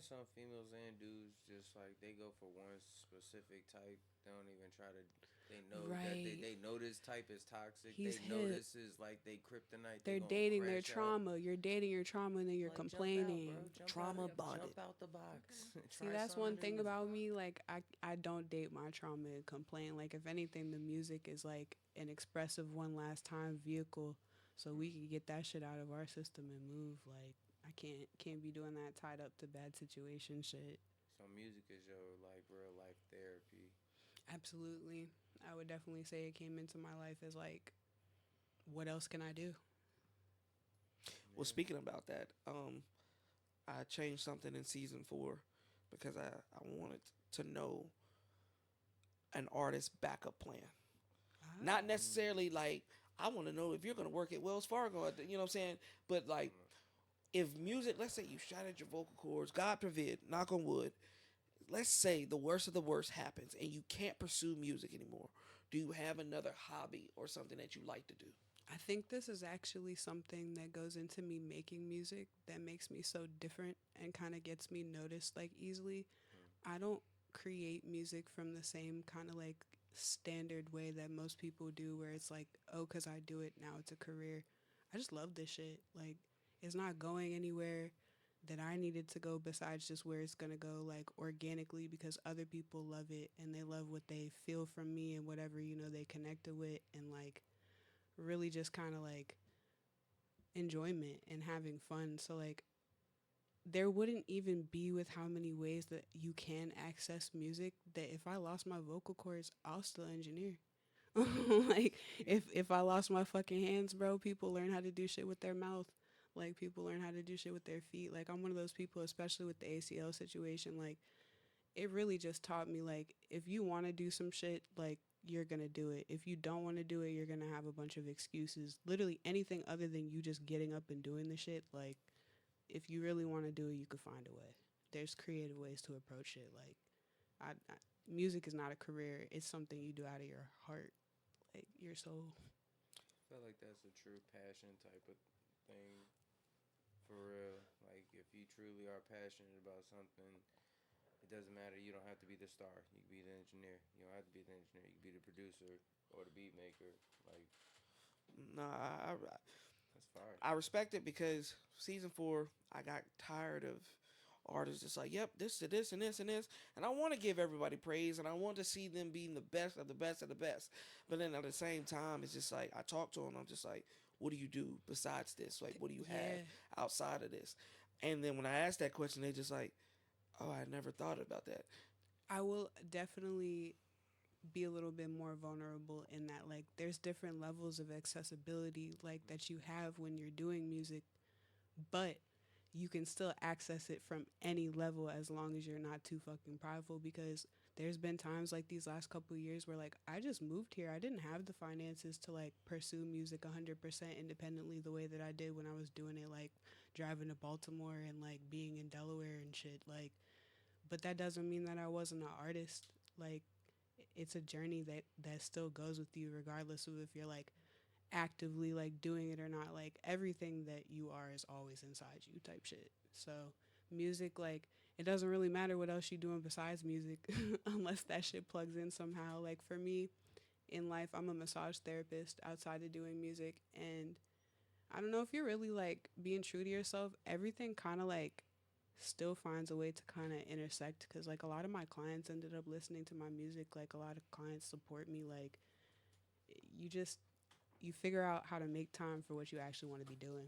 some females and dudes just like they go for one specific type. They don't even try to. They know that Right. they know this type is toxic. He's they know hip. this is like they kryptonite. They're gonna dating their crash out. trauma. You're dating your trauma and then you're Like, jump out, complaining. bro. Jump Trauma out, bonded. Jump out the box. See, Try that's one something thing new. about me. Like, I don't date my trauma and complain. Like, if anything, the music is like an expressive one last time vehicle so we can get that shit out of our system and move. Like, I can't be doing that tied up to bad situation shit. So music is your like real life therapy. Absolutely. I would definitely say it came into my life as like, what else can I do? Well, speaking about that, I changed something in season 4 because I wanted to know an artist's backup plan. Not necessarily like I want to know if you're gonna work at Wells Fargo. You know what I'm saying? But like, if music, let's say you shot at your vocal cords, God forbid, knock on wood. Let's say the worst of the worst happens and you can't pursue music anymore. Do you have another hobby or something that you like to do? I think this is actually something that goes into me making music that makes me so different and kind of gets me noticed like easily. I don't create music from the same kind of like standard way that most people do where it's like, oh, because I do it now it's a career. I just love this shit. Like, it's not going anywhere. that I needed to go besides just where it's gonna go like organically because other people love it and they love what they feel from me and whatever they connected with and like really just kind of like enjoyment and having fun. So like there wouldn't even be with how many ways that you can access music that if I lost my vocal cords, I'll still engineer. Like if I lost my fucking hands, bro, people learn how to do shit with their mouth. Like people learn how to do shit with their feet. Like I'm one of those people, especially with the ACL situation. Like it really just taught me like if you want to do some shit, like you're gonna do it. If you don't want to do it, you're gonna have a bunch of excuses. Literally anything other than you just getting up and doing the shit. Like if you really want to do it, you could find a way. There's creative ways to approach it. Like music is not a career. It's something you do out of your heart, like your soul. I feel like that's a true passion type of thing. For real. Like, if you truly are passionate about something, it doesn't matter. You don't have to be the star. You can be the engineer. You don't have to be the engineer. You can be the producer or the beat maker. Like, Nah, that's fire. I respect it because season 4, I got tired of artists just like, yep, this to this and this and this. And I want to give everybody praise and I want to see them being the best of the best of the best. But then at the same time, it's just like, I talk to them, I'm just like, what do you do besides this? Like, what do you have outside of this? And then when I ask that question, they just like, oh, I never thought about that. I will definitely be a little bit more vulnerable in that like there's different levels of accessibility like that you have when you're doing music, but you can still access it from any level as long as you're not too fucking prideful because there's been times like these last couple of years where like I just moved here. I didn't have the finances to like pursue music 100% independently the way that I did when I was doing it, like driving to Baltimore and like being in Delaware and shit. Like, but that doesn't mean that I wasn't an artist. Like it's a journey that still goes with you regardless of if you're like actively like doing it or not. Like everything that you are is always inside you type shit. So music, like it doesn't really matter what else you're doing besides music unless that shit plugs in somehow. Like for me in life, I'm a massage therapist outside of doing music, and I don't know, if you're really like being true to yourself, everything kind of like still finds a way to kind of intersect because like a lot of my clients ended up listening to my music. Like a lot of clients support me. Like you just you figure out how to make time for what you actually want to be doing.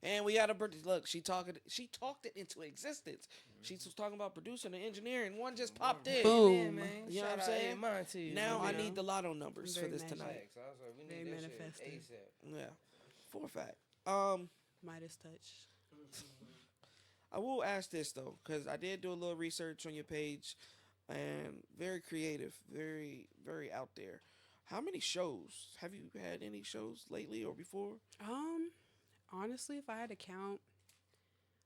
And we got a look. She talked it into existence. She was talking about producing and engineering. One just popped in. Boom. Man. You know what I'm Shout out saying? mine to you. Now I man. need the lotto numbers for Very this magic. tonight. Facts. I was like, we Very need that manifesting. shit ASAP. Yeah, for a fact. Midas touch. I will ask this though, because I did do a little research on your page, and very creative, very very out there. How many shows have you had? Any shows lately or before? Honestly, if I had to count,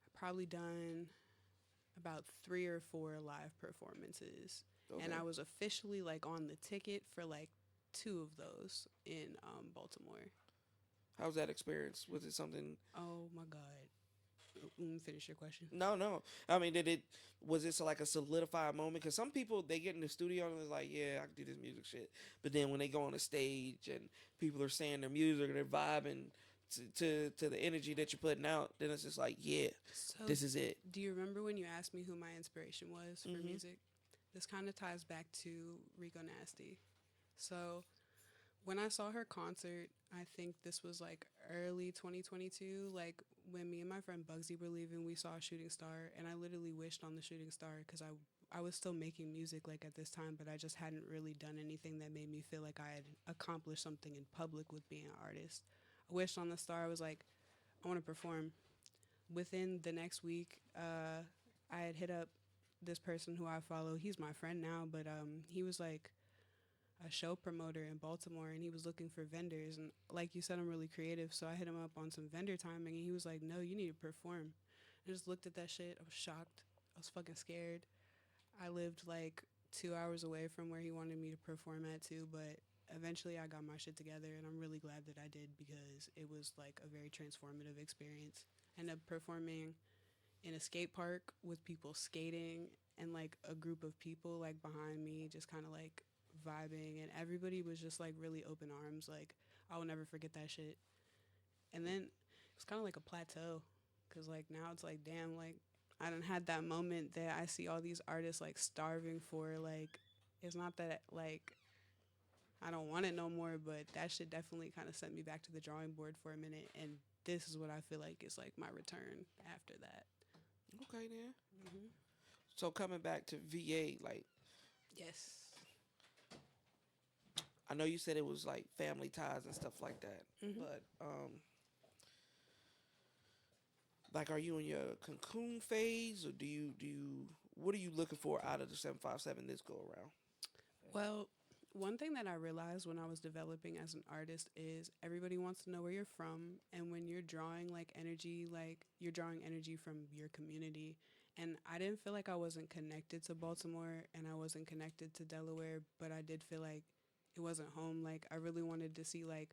I've probably done about 3 or 4 live performances. Okay. And I was officially like on the ticket for like 2 of those in Baltimore. How's that experience? Was it something? Oh my God. Finish your question. No. I mean, was this like a solidified moment? Because some people, they get in the studio and they're like, yeah, I can do this music shit. But then when they go on the stage and people are saying their music and they're vibing to the energy that you're putting out, then it's just like, yeah, So, this is it. do you remember when you asked me who my inspiration was for music? This kind of ties back to Rico Nasty. So when I saw her concert, I think this was like early 2022, like when me and my friend Bugsy were leaving, we saw a shooting star, and I literally wished on the shooting star because I was still making music like at this time, but I just hadn't really done anything that made me feel like I had accomplished something in public with being an artist. I wished on the star. I was like, I want to perform. Within the next week, I had hit up this person who I follow. He's my friend now, but he was like a show promoter in Baltimore, and he was looking for vendors. And like you said, I'm really creative, so I hit him up on some vendor timing, and he was like, no, you need to perform. I just looked at that shit. I was shocked. I was fucking scared. I lived like 2 hours away from where he wanted me to perform at too, but eventually I got my shit together, and I'm really glad that I did because it was like a very transformative experience. I ended up performing in a skate park with people skating and like a group of people like behind me just kind of like vibing, and everybody was just like really open arms. Like I will never forget that shit. And then it was kind of like a plateau. Cause like now it's like damn, like I done had that moment that I see all these artists like starving for. Like it's not that like I don't want it no more, but that shit definitely kind of sent me back to the drawing board for a minute. And this is what I feel like is like my return after that. Okay, then. So coming back to VA, like Yes. I know you said it was like family ties and stuff like that, but like, are you in your cocoon phase, or do you what are you looking for out of the 757 this go around? Well, one thing that I realized when I was developing as an artist is everybody wants to know where you're from. And when you're drawing like energy, like you're drawing energy from your community. And I didn't feel like I wasn't connected to Baltimore and I wasn't connected to Delaware, but I did feel like it wasn't home. Like I really wanted to see like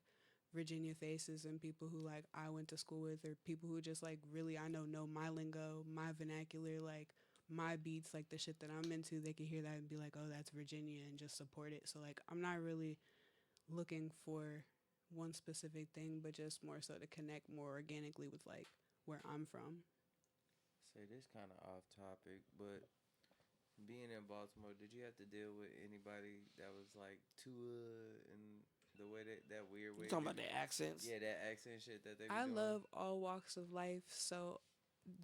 Virginia faces and people who like I went to school with or people who just like really I know my lingo, my vernacular, like my beats, like the shit that I'm into, they can hear that and be like, oh, that's Virginia and just support it. So like I'm not really looking for one specific thing, but just more so to connect more organically with like where I'm from. Say this kind of off topic, but being in Baltimore, did you have to deal with anybody that was like too and the way that weird way? You talking about the accents? Yeah, that accent shit that they. Be I doing? love all walks of life, so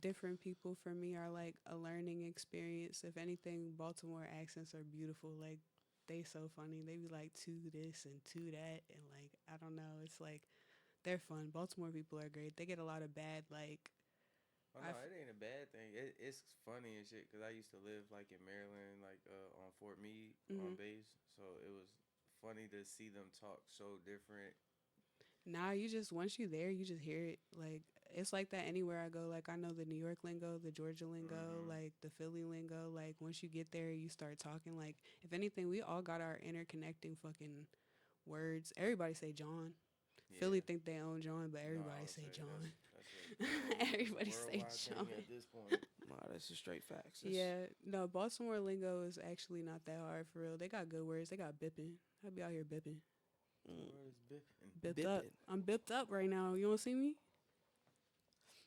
different people for me are like a learning experience. If anything, Baltimore accents are beautiful. Like they so funny. They be like to this and to that and like I don't know. It's like they're fun. Baltimore people are great. They get a lot of bad like. Oh no, it ain't a bad thing. It's funny and shit because I used to live like in Maryland, like on Fort Meade on base, so it was funny to see them talk so different. Nah, you just once you there, you just hear it. Like it's like that anywhere I go. Like I know the New York lingo, the Georgia lingo, like the Philly lingo. Like once you get there, you start talking. Like if anything, we all got our interconnecting fucking words. Everybody say John. Yeah. Philly think they own John, but No, I everybody would say say John. that's Everybody say worldwide thing John. at this point. Nah, that's just straight facts. Yeah, no, Baltimore lingo is actually not that hard for real. They got good words. They got bipping. I be out here bipping. Where's Biffin? Bipped up. Bipping. I'm bipped up right now. You don't see me?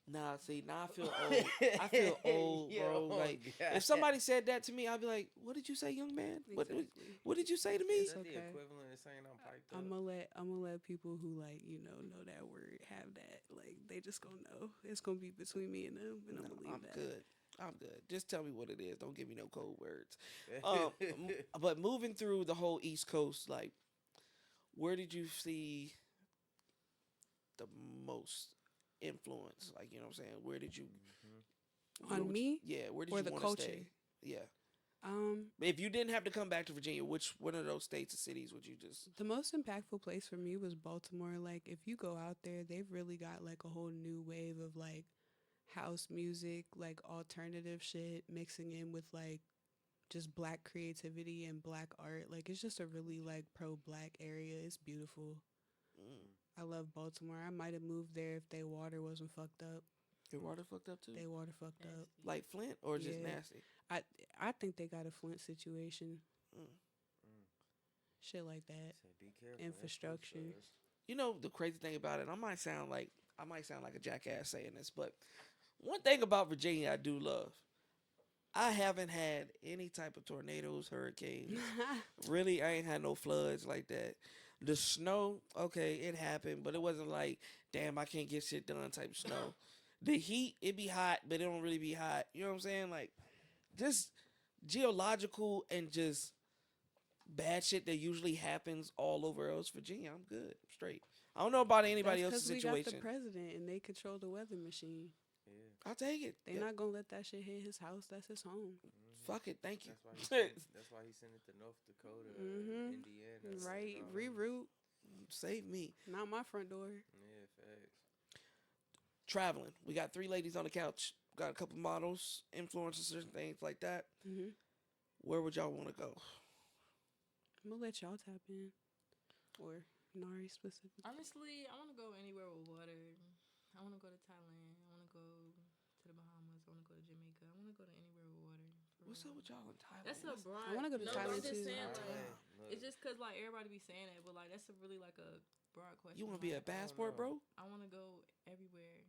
Nah, see, now I feel old. I feel old, Yeah, bro. oh Like, God. if somebody said that to me, I'd be like, "What did you say, young man? Exactly. What did you say to me?" Is that okay. the equivalent of saying I'm piped up? I'm gonna let people who like know that word have that. Like they just gonna know. It's gonna be between me and them, and I'm gonna leave I'm that. good. I'm good. Just tell me what it is. Don't give me no cold words. But moving through the whole East Coast, like, where did you see the most influence? Like, you know what I'm saying? Where did you On me? Yeah, where did Or you the want culture? to stay? Yeah. If you didn't have to come back to Virginia, which one of those states or cities would you just? The most impactful place for me was Baltimore. Like if you go out there, they've really got like a whole new wave of like house music, like alternative shit mixing in with like just black creativity and black art. Like it's just a really like pro black area. It's beautiful. I love Baltimore. I might have moved there if they water wasn't fucked up. Your water fucked up too? They water fucked up. Like Flint or just Yeah. nasty? I think they got a Flint situation. Shit like that. Say, be careful. Infrastructure. That's what it says. You know the crazy thing about it, I might sound like a jackass saying this, but one thing about Virginia I do love. I haven't had any type of tornadoes, hurricanes. Really, I ain't had no floods like that. The snow, okay, it happened, but it wasn't like, damn, I can't get shit done type of snow. The heat, it be hot, but it don't really be hot. You know what I'm saying? Like, just geological and just bad shit that usually happens all over else. Virginia, I'm good. I'm straight. I don't know about anybody That's else's because we got the situation. president and they control the weather machine. Yeah. I'll take it. They're not gonna let that shit hit his house. That's his home. Fuck it. Thank you. That's why he sent it to North Dakota, Indiana. Right? and, Reroute. Save me. Not my front door. Yeah, facts. Traveling. We got 3 ladies on the couch. Got a couple models, influencers, and things like that. Where would y'all want to go? I'm gonna let y'all tap in. Or Nari specifically. Honestly, I want to go anywhere with water. I want to go to Thailand. I want to go to the Bahamas. I want to go to Jamaica. I want to go to anywhere with water. What's up with y'all in Thailand? That's a broad. I wanna go to no, Thailand I'm just too. saying, like, Look, it's just cause like everybody be saying that, but like that's a really like a broad question. You want to be a Like, passport, bro? I want to go everywhere.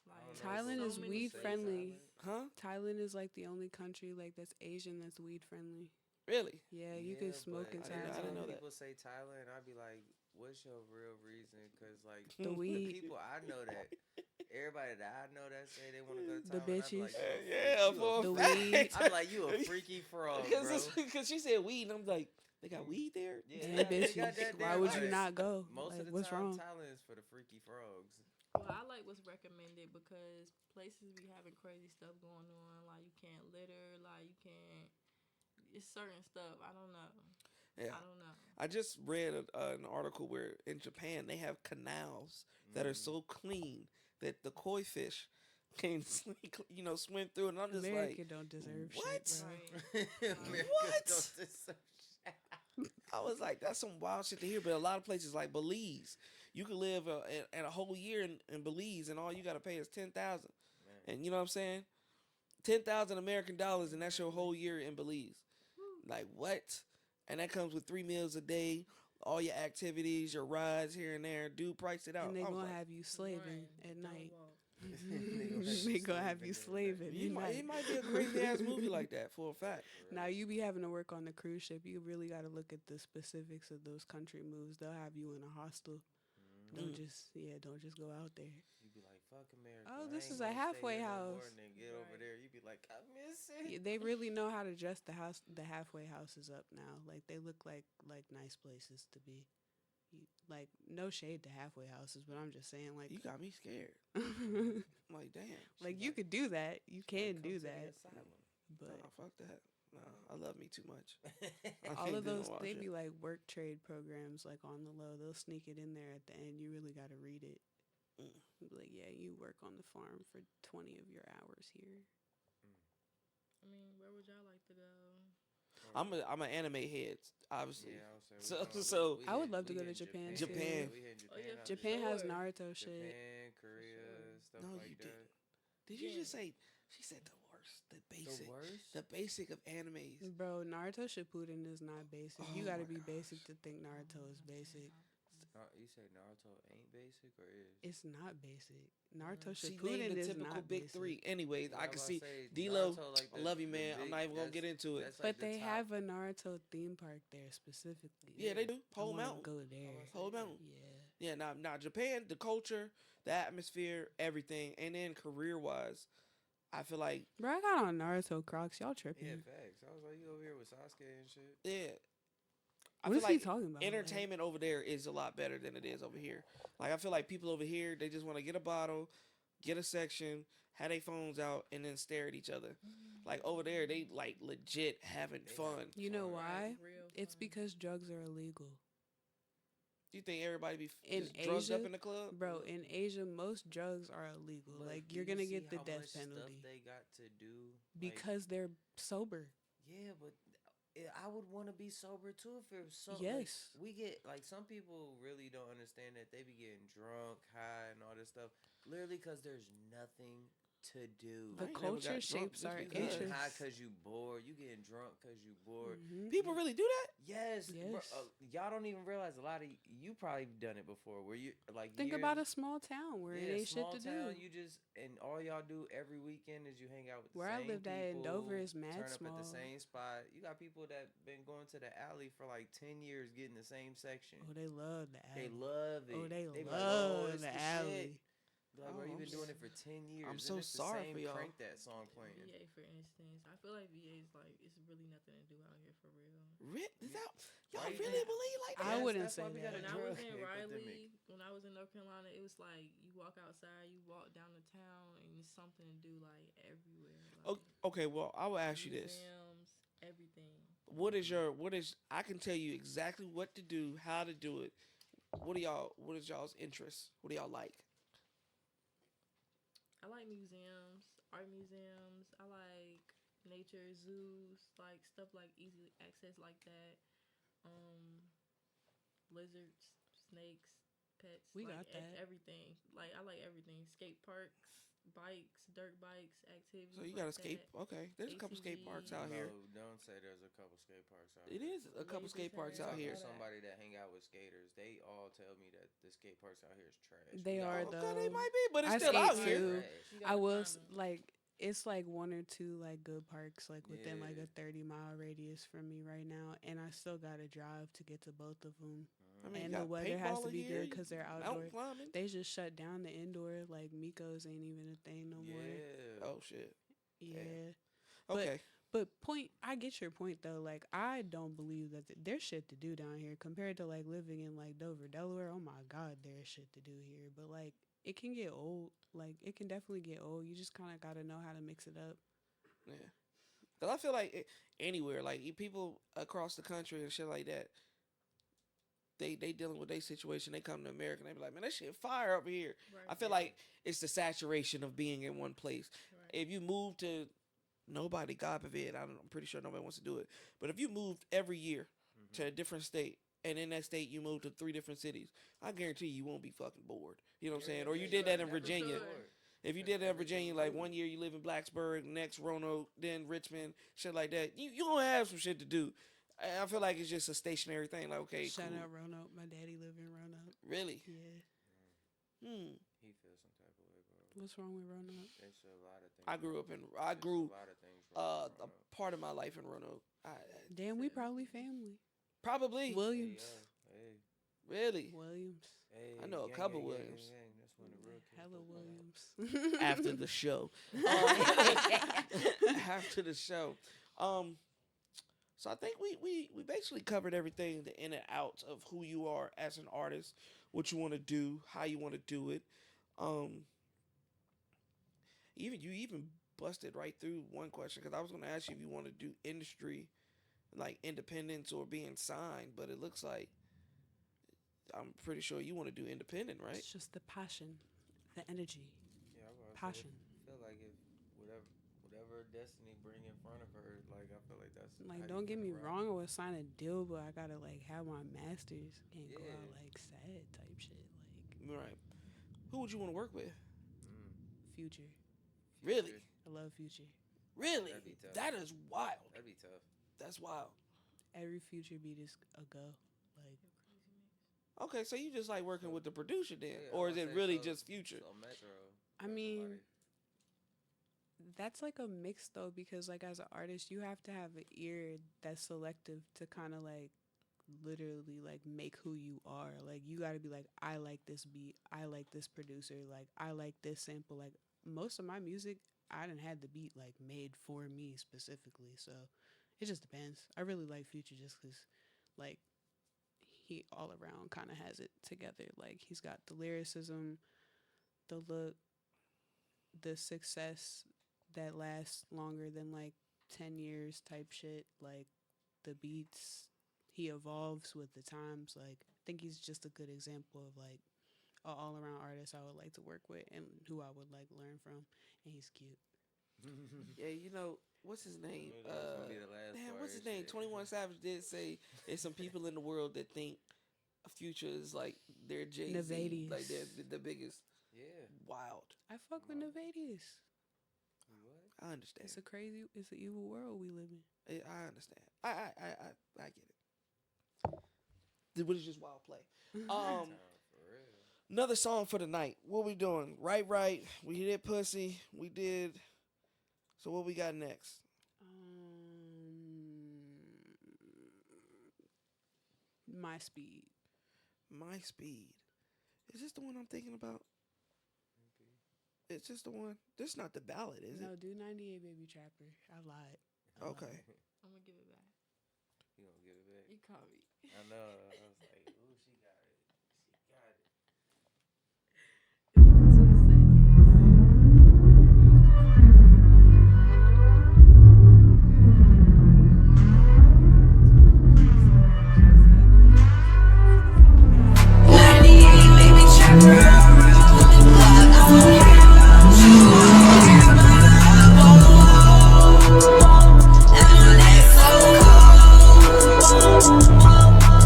Like Thailand so is many weed places. friendly. Huh? Thailand is like the only country like that's Asian that's weed friendly. Really? Yeah, you can smoke in but I every didn't Thailand. know time that. people say Thailand, I'd be like, "What's your real reason?" Because like The the weed, people I know that everybody that I know that say they want to go to the Thailand, I'd be like, bitches, Yeah, for The a weed. fact. I'd be like, you a freaky frog, bro. Because she said weed, and I'm like, they got weed there? Yeah, and they got bitches. that Why there, would you but not go? most Like, of the what's time, wrong? Thailand is for the freaky frogs. Well, I like what's recommended because places be having crazy stuff going on. Like you can't litter. Like you can't. It's certain stuff. I don't know. Yeah. I don't know. I just read an article where in Japan they have canals that are so clean that the koi fish can swim through, and I'm just America like, don't deserve what? shit, bro. Right. America What? don't deserve shit. I was like, that's some wild shit to hear. But a lot of places like Belize, you can live a whole year in Belize, and all you got to pay is $10,000. Man. And you know what I'm saying? 10,000 American dollars, and that's your whole year in Belize. Like what? And that comes with 3 meals a day, all your activities, your rides here and there. Dude, price it out. And they I was gonna like, have you slaving Run, at don't night. walk. They gonna have you slaving it at night. might be a crazy ass movie like that for a fact. Now you be having to work on the cruise ship. You really got to look at the specifics of those country moves. They'll have you in a hostel. Don't just go out there. You be like, fuck America. Oh, I this ain't is a gonna stay halfway here no more," house. and then get over Right. there, you be like, I miss it. Yeah, they really know how to dress the halfway houses up now. Like they look like nice places to be. Like no shade to halfway houses, but I'm just saying like You got me scared. I'm like, damn. like you could do that. You can Come do to the that. asylum. But Nah, fuck that. Nah, I love me too much. I all can't of do no those wild they shit. be like work trade programs like on the low. They'll sneak it in there at the end. You really got to read it. Be like, yeah, you work on the farm for 20 of your hours here. I mean, where would y'all like to go? I'm an anime head, obviously. Yeah, I was saying, So- I would love to go to Japan, too. Japan. We hit Oh, yeah, out Japan there. has Sure. Naruto shit. Japan, Korea, stuff No, like you that. didn't. Did you just say? She said the worst, the basic, The worst? the basic of animes. Bro, Naruto Shippuden is not basic. You Oh gotta my be gosh. basic to think Naruto is basic. You say Naruto ain't basic or is? It's not basic. Naruto She named Shippuden the is typical not big basic. three. Anyways, Yeah, I I can was see about to say, D-Lo. Naruto, like I love you, the man. I'm big- not even gonna that's- get into it. that's like But the they top. have a Naruto theme park there specifically. Yeah, they do. I Whole wanna mountain. go there. Whole mountain. Yeah. Yeah, now Japan, the culture, the atmosphere, everything, and then career wise, I feel like Bro, I got on Naruto Crocs. Y'all tripping. Yeah, facts. I was like, you over here with Sasuke and shit. yeah. I What feel is he like talking about? entertainment over there is a lot better than it is over here. Like I feel like people over here, they just want to get a bottle, get a section, have their phones out, and then stare at each other. Like over there, they like legit having fun. You know Fun. why? Real It's fun. because drugs are illegal. You think everybody be In just drugged up Asia, in the club? Bro, in Asia, most drugs are illegal. But Like do you're you gonna see get the how death much stuff penalty they got to do because they're sober. yeah, but I would want to be sober too if it was so. Yes. Like, we get like some people really don't understand that they be getting drunk, high, and all this stuff. Literally, because there's nothing to do. The I ain't never culture got drunk shapes just our You because. getting interests. high because you bored. You getting drunk because you bored. People really do that? Yes, bro, Yes. y'all don't even realize a lot of you probably done it before. Where you like Think years, about a small town where it ain't shit small to town, do. You just and all y'all do every weekend is you hang out with the Where I same lived at in people, Dover is mad turn up at small. the same spot. You got people that been going to the alley for like 10 years, getting the same section. Oh, they love the alley. They love it. Oh, they be love it's the shit." alley. Like, Oh, bro, you've I'm been doing so- it for 10 years. I'm and so it's the sorry same for y'all. Crank That song playing. VA, for instance, I feel like VA is like it's really nothing to do out here for real. Is that, y'all Why you really think- believe like that? I wouldn't that's why say we that. got a When I drug was in epidemic. Riley, when I was in North Carolina, it was like you walk outside, you walk down the town, and it's something to do like everywhere. Like, Okay, well, I will ask you this. museums, everything. What is I can tell you exactly what to do, how to do it. What is y'all's interests? What do y'all like? I like museums, art museums. I like nature zoos, like stuff like easy access like that. Lizards, snakes, pets. We like, got that. Everything. Like I like everything. Skate parks. bikes, dirt bikes, activities. So you got a like skate. that. Okay, there's a couple skate parks out No, here. don't say there's a couple skate parks out It here. is a couple Laser skate parks tag. out here. All that. Somebody that hang out with skaters, they all tell me that the skate parks out here is trash. They are, Okay, though. they might be, but it's I still skate out here. too. You I gotta will find 'em. like it's like one or two like good parks like within like Yeah. a 30-mile radius from me right now, and I still gotta drive to get to both of them. I mean, And you the got weather has to paintball be here, good because they're mountain outdoor. climbing. They just shut down the indoor. Like Miko's ain't even a thing no more. Yeah. Oh shit. Yeah. But- Okay. But I get your point though. Like I don't believe that there's shit to do down here compared to like living in like Dover, Delaware. Oh my God, there's shit to do here. But like it can get old. Like it can definitely get old. You just kind of gotta know how to mix it up. Yeah. Cause I feel like anywhere, like people across the country and shit like that, they dealing with their situation. They come to America and they be like, man, that shit fire over here. Right. I feel like it's the saturation of being in one place. Right. If you move to nobody, God forbid, I'm pretty sure nobody wants to do it. But if you moved every year to a different state, and in that state you move to 3 different cities, I guarantee you won't be fucking bored. You know what I'm saying? Or you did that in Virginia. If you did that in Virginia, like 1 year you live in Blacksburg, next Roanoke, then Richmond, shit like that, you gonna have some shit to do. I feel like it's just a stationary thing. Like, okay, Shout cool. out Roanoke. My daddy live in Roanoke. Really? Yeah. He feels some type of way, bro. What's wrong with Roanoke? There's a lot of things. I grew up in. I there's grew a lot of things wrong with a Roanoke. part of my life in Roanoke. Damn, we probably family. Probably. Williams. Hey, Really? Williams. hey, I know a couple Williams. That's when the real kids Hella don't come out. Williams. After the show. After the show. So I think we basically covered everything, the in and outs of who you are as an artist, what you want to do, how you want to do it. You busted right through one question, because I was going to ask you if you want to do industry, like independence or being signed, but it looks like I'm pretty sure you want to do independent, right? It's just the passion, the energy, Yeah, I was about to say, passion. I feel like if whatever destiny bring in front of her, like I feel like that's how Like, you don't get gonna me rock. wrong, I would sign a deal, but I gotta like have my masters. Can't go out Yeah. like sad type shit. Like Right. Who would you want to work with? Future. Really? Future. I love Future. Really? That'd be tough. That is wild. That'd be tough. That's wild. Every Future beat is a go. Like Okay, so you just like working with the producer then, Yeah, or I is would it say really so. just Future? So Metro. I mean, that's like a mix though, because like as an artist, you have to have an ear that's selective to kind of like literally like make who you are. Like you got to be like, I like this beat, I like this producer, like I like this sample. Like most of my music, I done had the beat like made for me specifically. So it just depends. I really like Future just because like he all around kind of has it together. Like he's got the lyricism, the look, the success that lasts longer than like 10 years type shit. Like the beats, he evolves with the times. Like I think he's just a good example of like an all around artist I would like to work with and who I would like learn from. And he's cute. Yeah, you know what's his name? That's gonna be the last Damn, part what's of his name? shit. 21 Savage did say there's some people in the world that think Future is like their Jay-Z, Navadius. like they're the biggest. Yeah. Wild. I fuck with Navadius. What? I understand. It's an evil world we live in. I understand. I get it. It was just wild play. For real. Another song for the night. What we doing? Right. We did Pussy. We did. So what we got next? My Speed. My Speed. Is this the one I'm thinking about? It's just the one. This is not the ballad, is No, it? do 98 Baby Trapper. I lied. Okay. I'm gonna give it back. You gonna get it back? You caught me. I know. I was like, ooh, she got it. She got it.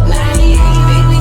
Baby,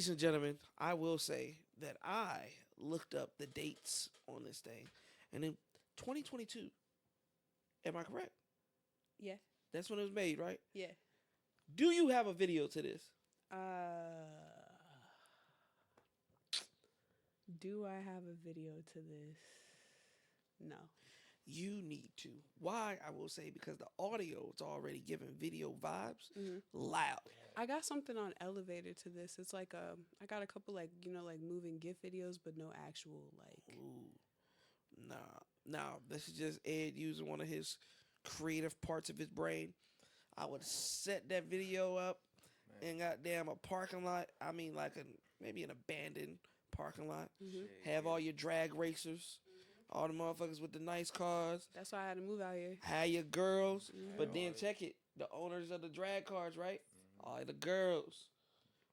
ladies and gentlemen, I will say that I looked up the dates on this thing, and in 2022, am I correct? Yeah. That's when it was made, right? Yeah. Do you have a video to this? Do I have a video to this? No. You need to. Why? I will say because the audio is already giving video vibes loud. I got something on Elevator to this. It's like I got a couple like moving GIF videos, but no actual like. Ooh. Nah. This is just Ed using one of his creative parts of his brain. I would set that video up in goddamn a parking lot. I mean, like maybe an abandoned parking lot. Have all your drag racers, all the motherfuckers with the nice cars. That's why I had to move out here. Have your girls, but then check it. The owners of the drag cars, right? All the girls.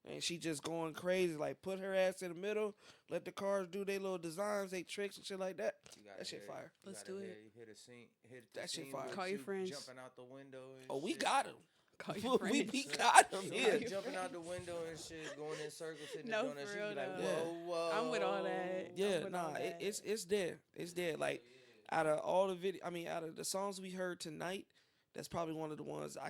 And she just going crazy. Like, put her ass in the middle. Let the cars do their little designs, they tricks and shit like that. That shit fire. Let's do it. You hit a scene. That shit fire. Call your friends. Jumping out the window. And Oh, we shit. got him. Call your friends. we got him. So Yeah. like jumping out the window and shit, going in circles, hitting No, the donut. for She real be like, though. whoa. I'm with all that. Yeah, I'm with all that. it's there. It's there. Like, out of all the out of the songs we heard tonight, that's probably one of the ones I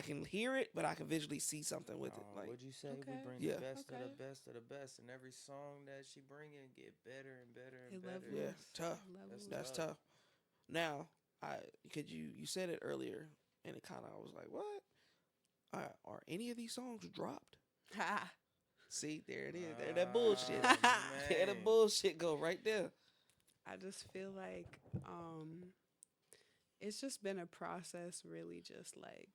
can hear it, but I can visually see something with it. Like, What'd you say? Okay. We bring Yeah. the best Okay. of the best of the best, and every song that she bringing get better and better and It better. levels. yeah, tough. Levels. That's tough. Now, you said it earlier, and it kind of was like, what? Are any of these songs dropped? Ha. See, there it is. There that bullshit. Ah, There the man. bullshit go right there. I just feel like it's just been a process, really, just like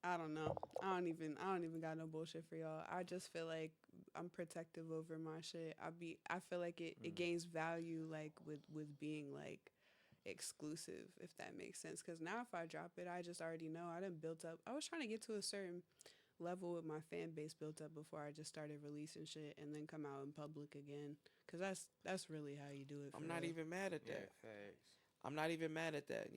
I don't know. I don't even got no bullshit for y'all. I just feel like I'm protective over my shit. I feel like it gains value like with being like exclusive, if that makes sense. Because now if I drop it, I just already know I done built up. I was trying to get to a certain level with my fan base built up before I just started releasing shit and then come out in public again. Because that's really how you do it. I'm for not real. even mad at Yeah, that. facts. I'm not even mad at that.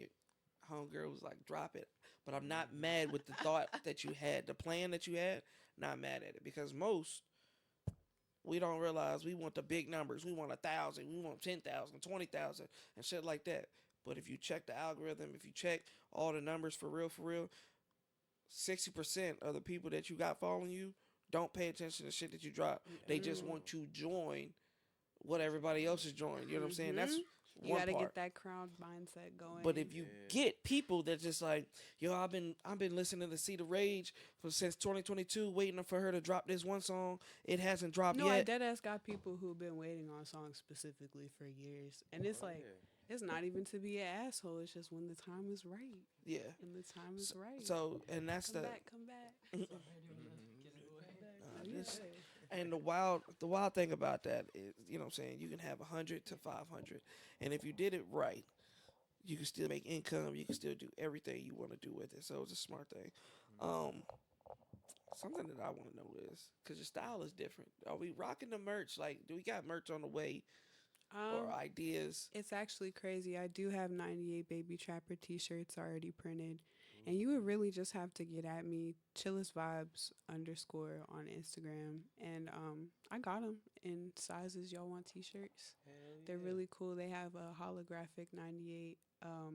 Homegirl was like, drop it. But I'm not mad with the thought that you had, the plan that you had. Not mad at it. Because most, we don't realize we want the big numbers. We want 1,000. We want 10,000, 20,000, and shit like that. But if you check the algorithm, if you check all the numbers for real, 60% of the people that you got following you don't pay attention to shit that you drop. They just want to join what everybody else is joining. You know what I'm saying? That's You one gotta part. get that crowd mindset going. But if you get people that just like, yo, I've been listening to SiTheRage since 2022, waiting for her to drop this one song. It hasn't dropped no, I yet. deadass got people who've been waiting on songs specifically for years, and it's like it's not even to be an asshole. It's just when the time is right. Yeah. And the time is right. So, and that's come the back, come back. this- and the wild thing about that is, you know what I'm saying, you can have 100 to 500, and if you did it right, you can still make income. You can still do everything you want to do with it. So it's a smart thing. Something that I want to know is, because your style is different. Are we rocking the merch? Like, do we got merch on the way or ideas? It's actually crazy. I do have 98 Baby Trapper t-shirts already printed. And you would really just have to get at me, chillisvibes_ on Instagram. And I got them in sizes y'all want t-shirts. They're really cool. They have a holographic 98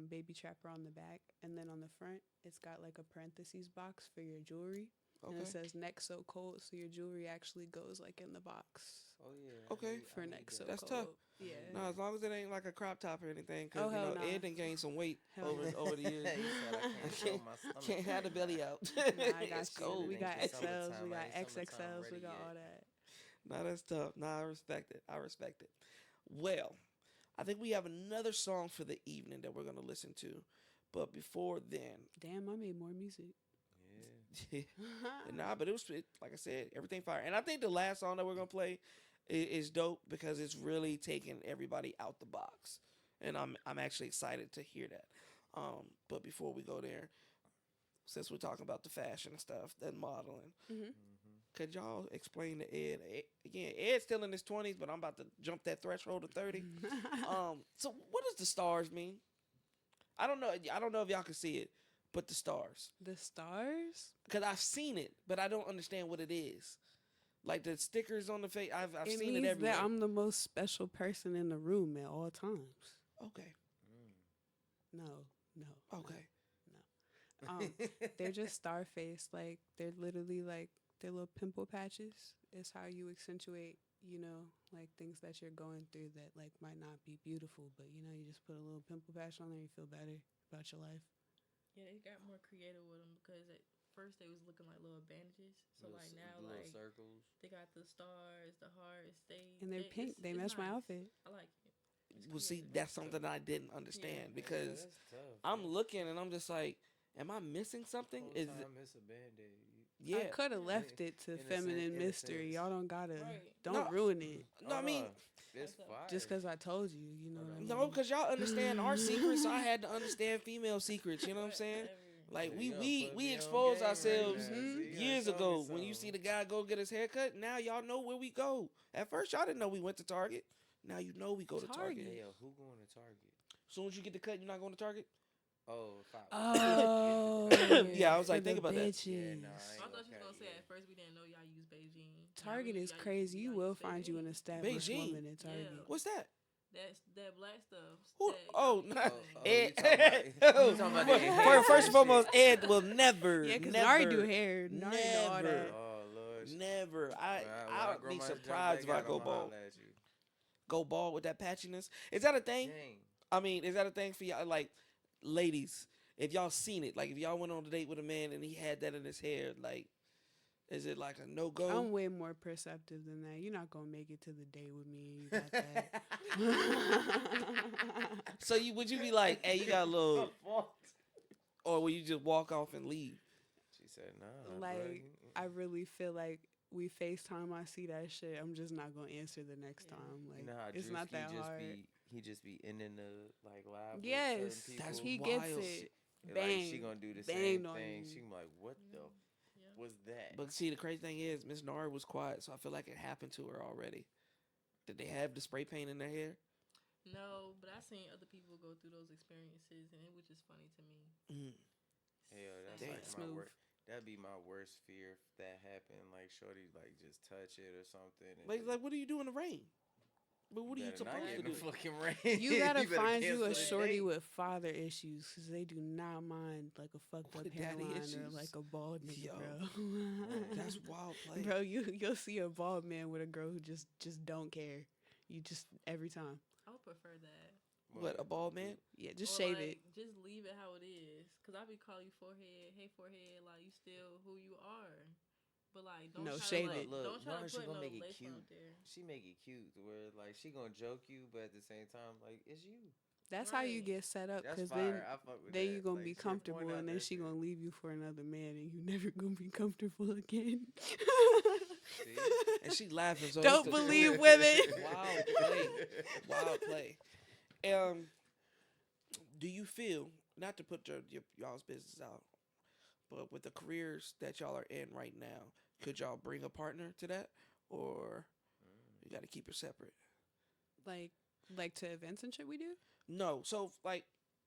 Baby Trapper on the back. And then on the front, it's got like a parentheses box for your jewelry. Okay. And it says neck so cold, so your jewelry actually goes like in the box. Oh yeah. Okay. For neck so That's cold. tough. Yeah. No, as long as it ain't like a crop top or anything, because Oh, hell nah. Ed done gained some weight Hell over the years. He said, I can't show my stomach. Can't have the belly out. Nah, I got It's you. cold. We got Ain't XLs, summertime, we got ain't summertime XXLs, we ready got yet. all that. No, that's tough. No, I respect it. Well, I think we have another song for the evening that we're going to listen to. But before then, Damn, I made more music. nah, but like I said, everything fire. And I think the last song that we're going to play is dope because it's really taking everybody out the box. And I'm actually excited to hear that. But before we go there, since we're talking about the fashion and stuff, that modeling, could y'all explain to Ed? Again, Ed's still in his 20s, but I'm about to jump that threshold of 30. So what does the stars mean? I don't know if y'all can see it, but the stars. The stars? Because I've seen it, but I don't understand what it is. Like the stickers on the face. I've It seen it means everywhere. that I'm the most special person in the room at all times. Okay. No. Okay. They're just star faced. Like they're literally like they're little pimple patches. Is how you accentuate, like things that you're going through that like might not be beautiful, but you just put a little pimple patch on there, you feel better about your life. Yeah, they got more creative with them because at first they was looking like little bandages. So like now, little like circles. they got the stars, the hearts. And they're pink. They it's match my nice. outfit. I like it. It's Well, see, creative. that's something I didn't understand because that's tough. I'm looking and I'm just like, am I missing something? Whole Is time it, it's a band-aid. yeah? I could have left it to in a feminine in a mystery. sense. Y'all don't gotta. Right. Don't No. ruin it. No, I mean, it's Like fire. Just because I told you, you know what I mean? no, because y'all understand our secrets. So I had to understand female secrets. You know what I'm saying? Whatever. Like You gonna we put me on exposed game right ourselves now. See, you gotta years show me ago when you something. see the guy go get his haircut. Now y'all know where we go. At first y'all didn't know we went to Target. Now you know we go to Target. Target. Hey, yo, who going to Target? As soon as you get the cut, you're not going to Target. Oh, if I, Oh, Yeah, I was like, for think the about that. bitches. Yeah, nah, I I ain't thought you was cap, gonna say yeah. at first we didn't know y'all use Beijing. Target Now is y'all crazy. You y'all will use find you an Beijing. established Beijing. woman at Target. Yeah. What's that? That's that black stuff. Who? that Oh, y'all not using. you talking Ed. about- you talking about the enhanced First and foremost, shit. Ed will never. Yeah, because never, Nari do hair. Nari know all never. that. Oh Lord. Never. When I I'll grow be my jump surprised if back I out, go I'ma bald. holla at you. Go bald with that patchiness. Is that a thing? Dang. I mean, is that a thing for y'all? Like, ladies, if y'all seen it, like if y'all went on a date with a man and he had that in his hair, like, is it like a no go? I'm way more perceptive than that. You're not gonna make it to the date with me and you got that. So would you be like, hey, you got a little, or will you just walk off and leave? She said, nah. Like, I really feel like we FaceTime, I see that shit. I'm just not gonna answer the next time. Like, you know how it's not that hard. He just be in the like live. Yes, with certain people. That's he wild. gets it. And, Bang. like, she gonna do the Banged same on thing. you. She gonna be like, what the Yeah. was that? But see, the crazy thing is, Miss Nari was quiet, so I feel like it happened to her already. Did they have the spray paint in their hair? No, but I seen other people go through those experiences, and it was just funny to me. Hell, that's Damn. like Smooth. my worst. That'd be my worst fear if that happened. Like, shorty, like just touch it or something. And Like, what do you do in the rain? But what are you better not supposed get to in the do? fucking rain. You gotta better find you cancel a the shorty date. with father issues because they do not mind like a fucked up With daddy hairline or issues? like a bald nigga, Yo, bro. That's wild play. Bro, you'll see a bald man with a girl who just don't care. You just every time. I would prefer that. What, a bald man? Yeah, just Or, shave like, it. Just leave it how it is. Cause I be calling you forehead, hey forehead, like you still who you are. But like, don't No, try shave to, like, it. Look, don't try to Nari, she put gonna no make it lace cute. out there. She make it cute where like she gonna joke you, but at the same time, like it's you. That's how you Right. get set up. That's Because fire. I fuck with then that. you gonna Like, be she point comfortable, out and then that she shit. gonna leave you for another man, and you never gonna be comfortable again. See? And she laughing. So Don't it's the believe truth. women. Wild play. Wild play. Do you feel, not to put y'all's business out, but with the careers that y'all are in right now, could y'all bring a partner to that, or you got to keep it separate? like to events and shit we do. No. So, like,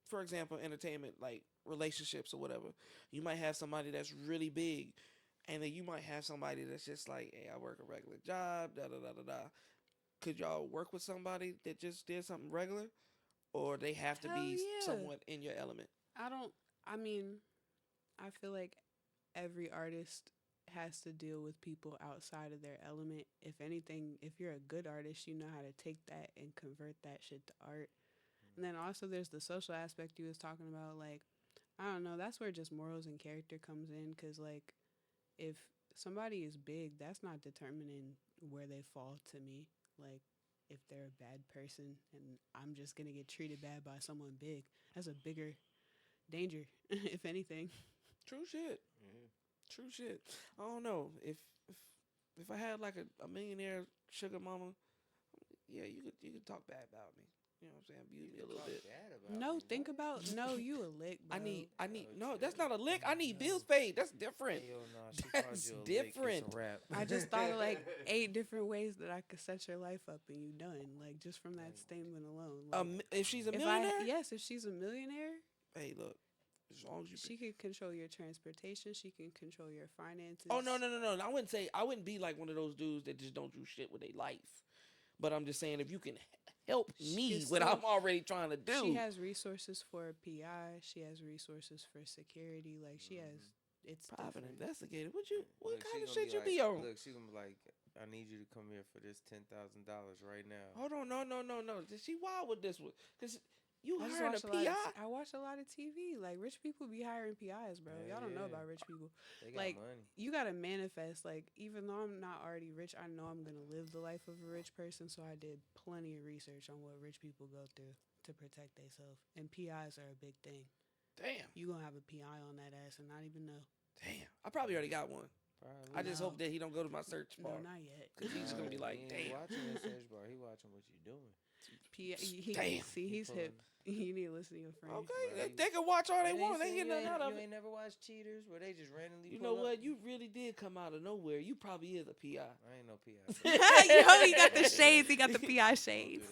for example, entertainment, like relationships or whatever, you might have somebody that's really big, and then you might have somebody that's just like, hey, I work a regular job, da da da da da. Could y'all work with somebody that just did something regular, or they have to Hell be yeah. somewhat in your element? I mean, I feel like every artist has to deal with people outside of their element. If anything, if you're a good artist, you know how to take that and convert that shit to art. And then also there's the social aspect you was talking about. Like, I don't know, that's where just morals and character comes in. Because, like, if somebody is big, that's not determining where they fall to me. Like, if they're a bad person and I'm just going to get treated bad by someone big, that's a bigger danger, if anything. True shit. True shit. I don't know if I had like a millionaire sugar mama, yeah, you could talk bad about me. You know what I'm saying? Abuse me a little bit. No, think about, no, you a lick, bro. I need no, that's not a lick. I need bills paid. That's different. Hey, yo, nah, she That's called you a lick, different. it's a rap. I just thought of like 8 different ways that I could set your life up and you done. Like, just from that statement alone. Like, If she's a if millionaire, yes, if she's a millionaire, hey, look, As long as you. She can control your transportation. She can control your finances. Oh no. I wouldn't be like one of those dudes that just don't do shit with their life. But I'm just saying, if you can help me what I'm already trying to do. She has resources for PI. She has resources for security. Like she has, it's private different. investigator. What Look, kind she of gonna shit you like, be on? Look, she gonna be like, I need you to come here for this $10,000 right now. Hold on, no. She wild with this one, cause you I just hiring a watch a lot PI. I watch a lot of TV. Like rich people be hiring PIs, bro. Y'all don't know about rich people. They got Like money. you gotta manifest. Like even though I'm not already rich, I know I'm gonna live the life of a rich person. So I did plenty of research on what rich people go through to protect themselves. And PIs are a big thing. Damn. You gonna have a PI on that ass and not even know. Damn. I probably already got one. Probably. I just hope that he don't go to my search bar. No, not yet. Cause he's just gonna be like, He ain't damn. watching the search bar. He watching what you doing. Damn. See, he's hip. You need to listen to your friends. Okay, they can watch all they want. They ain't get nothing out of You it. ain't never watched Cheaters where they just randomly. You pull know up? what? You really did come out of nowhere. You probably is a PI. I ain't no PI. Yo, he got the shades. He got the PI shades.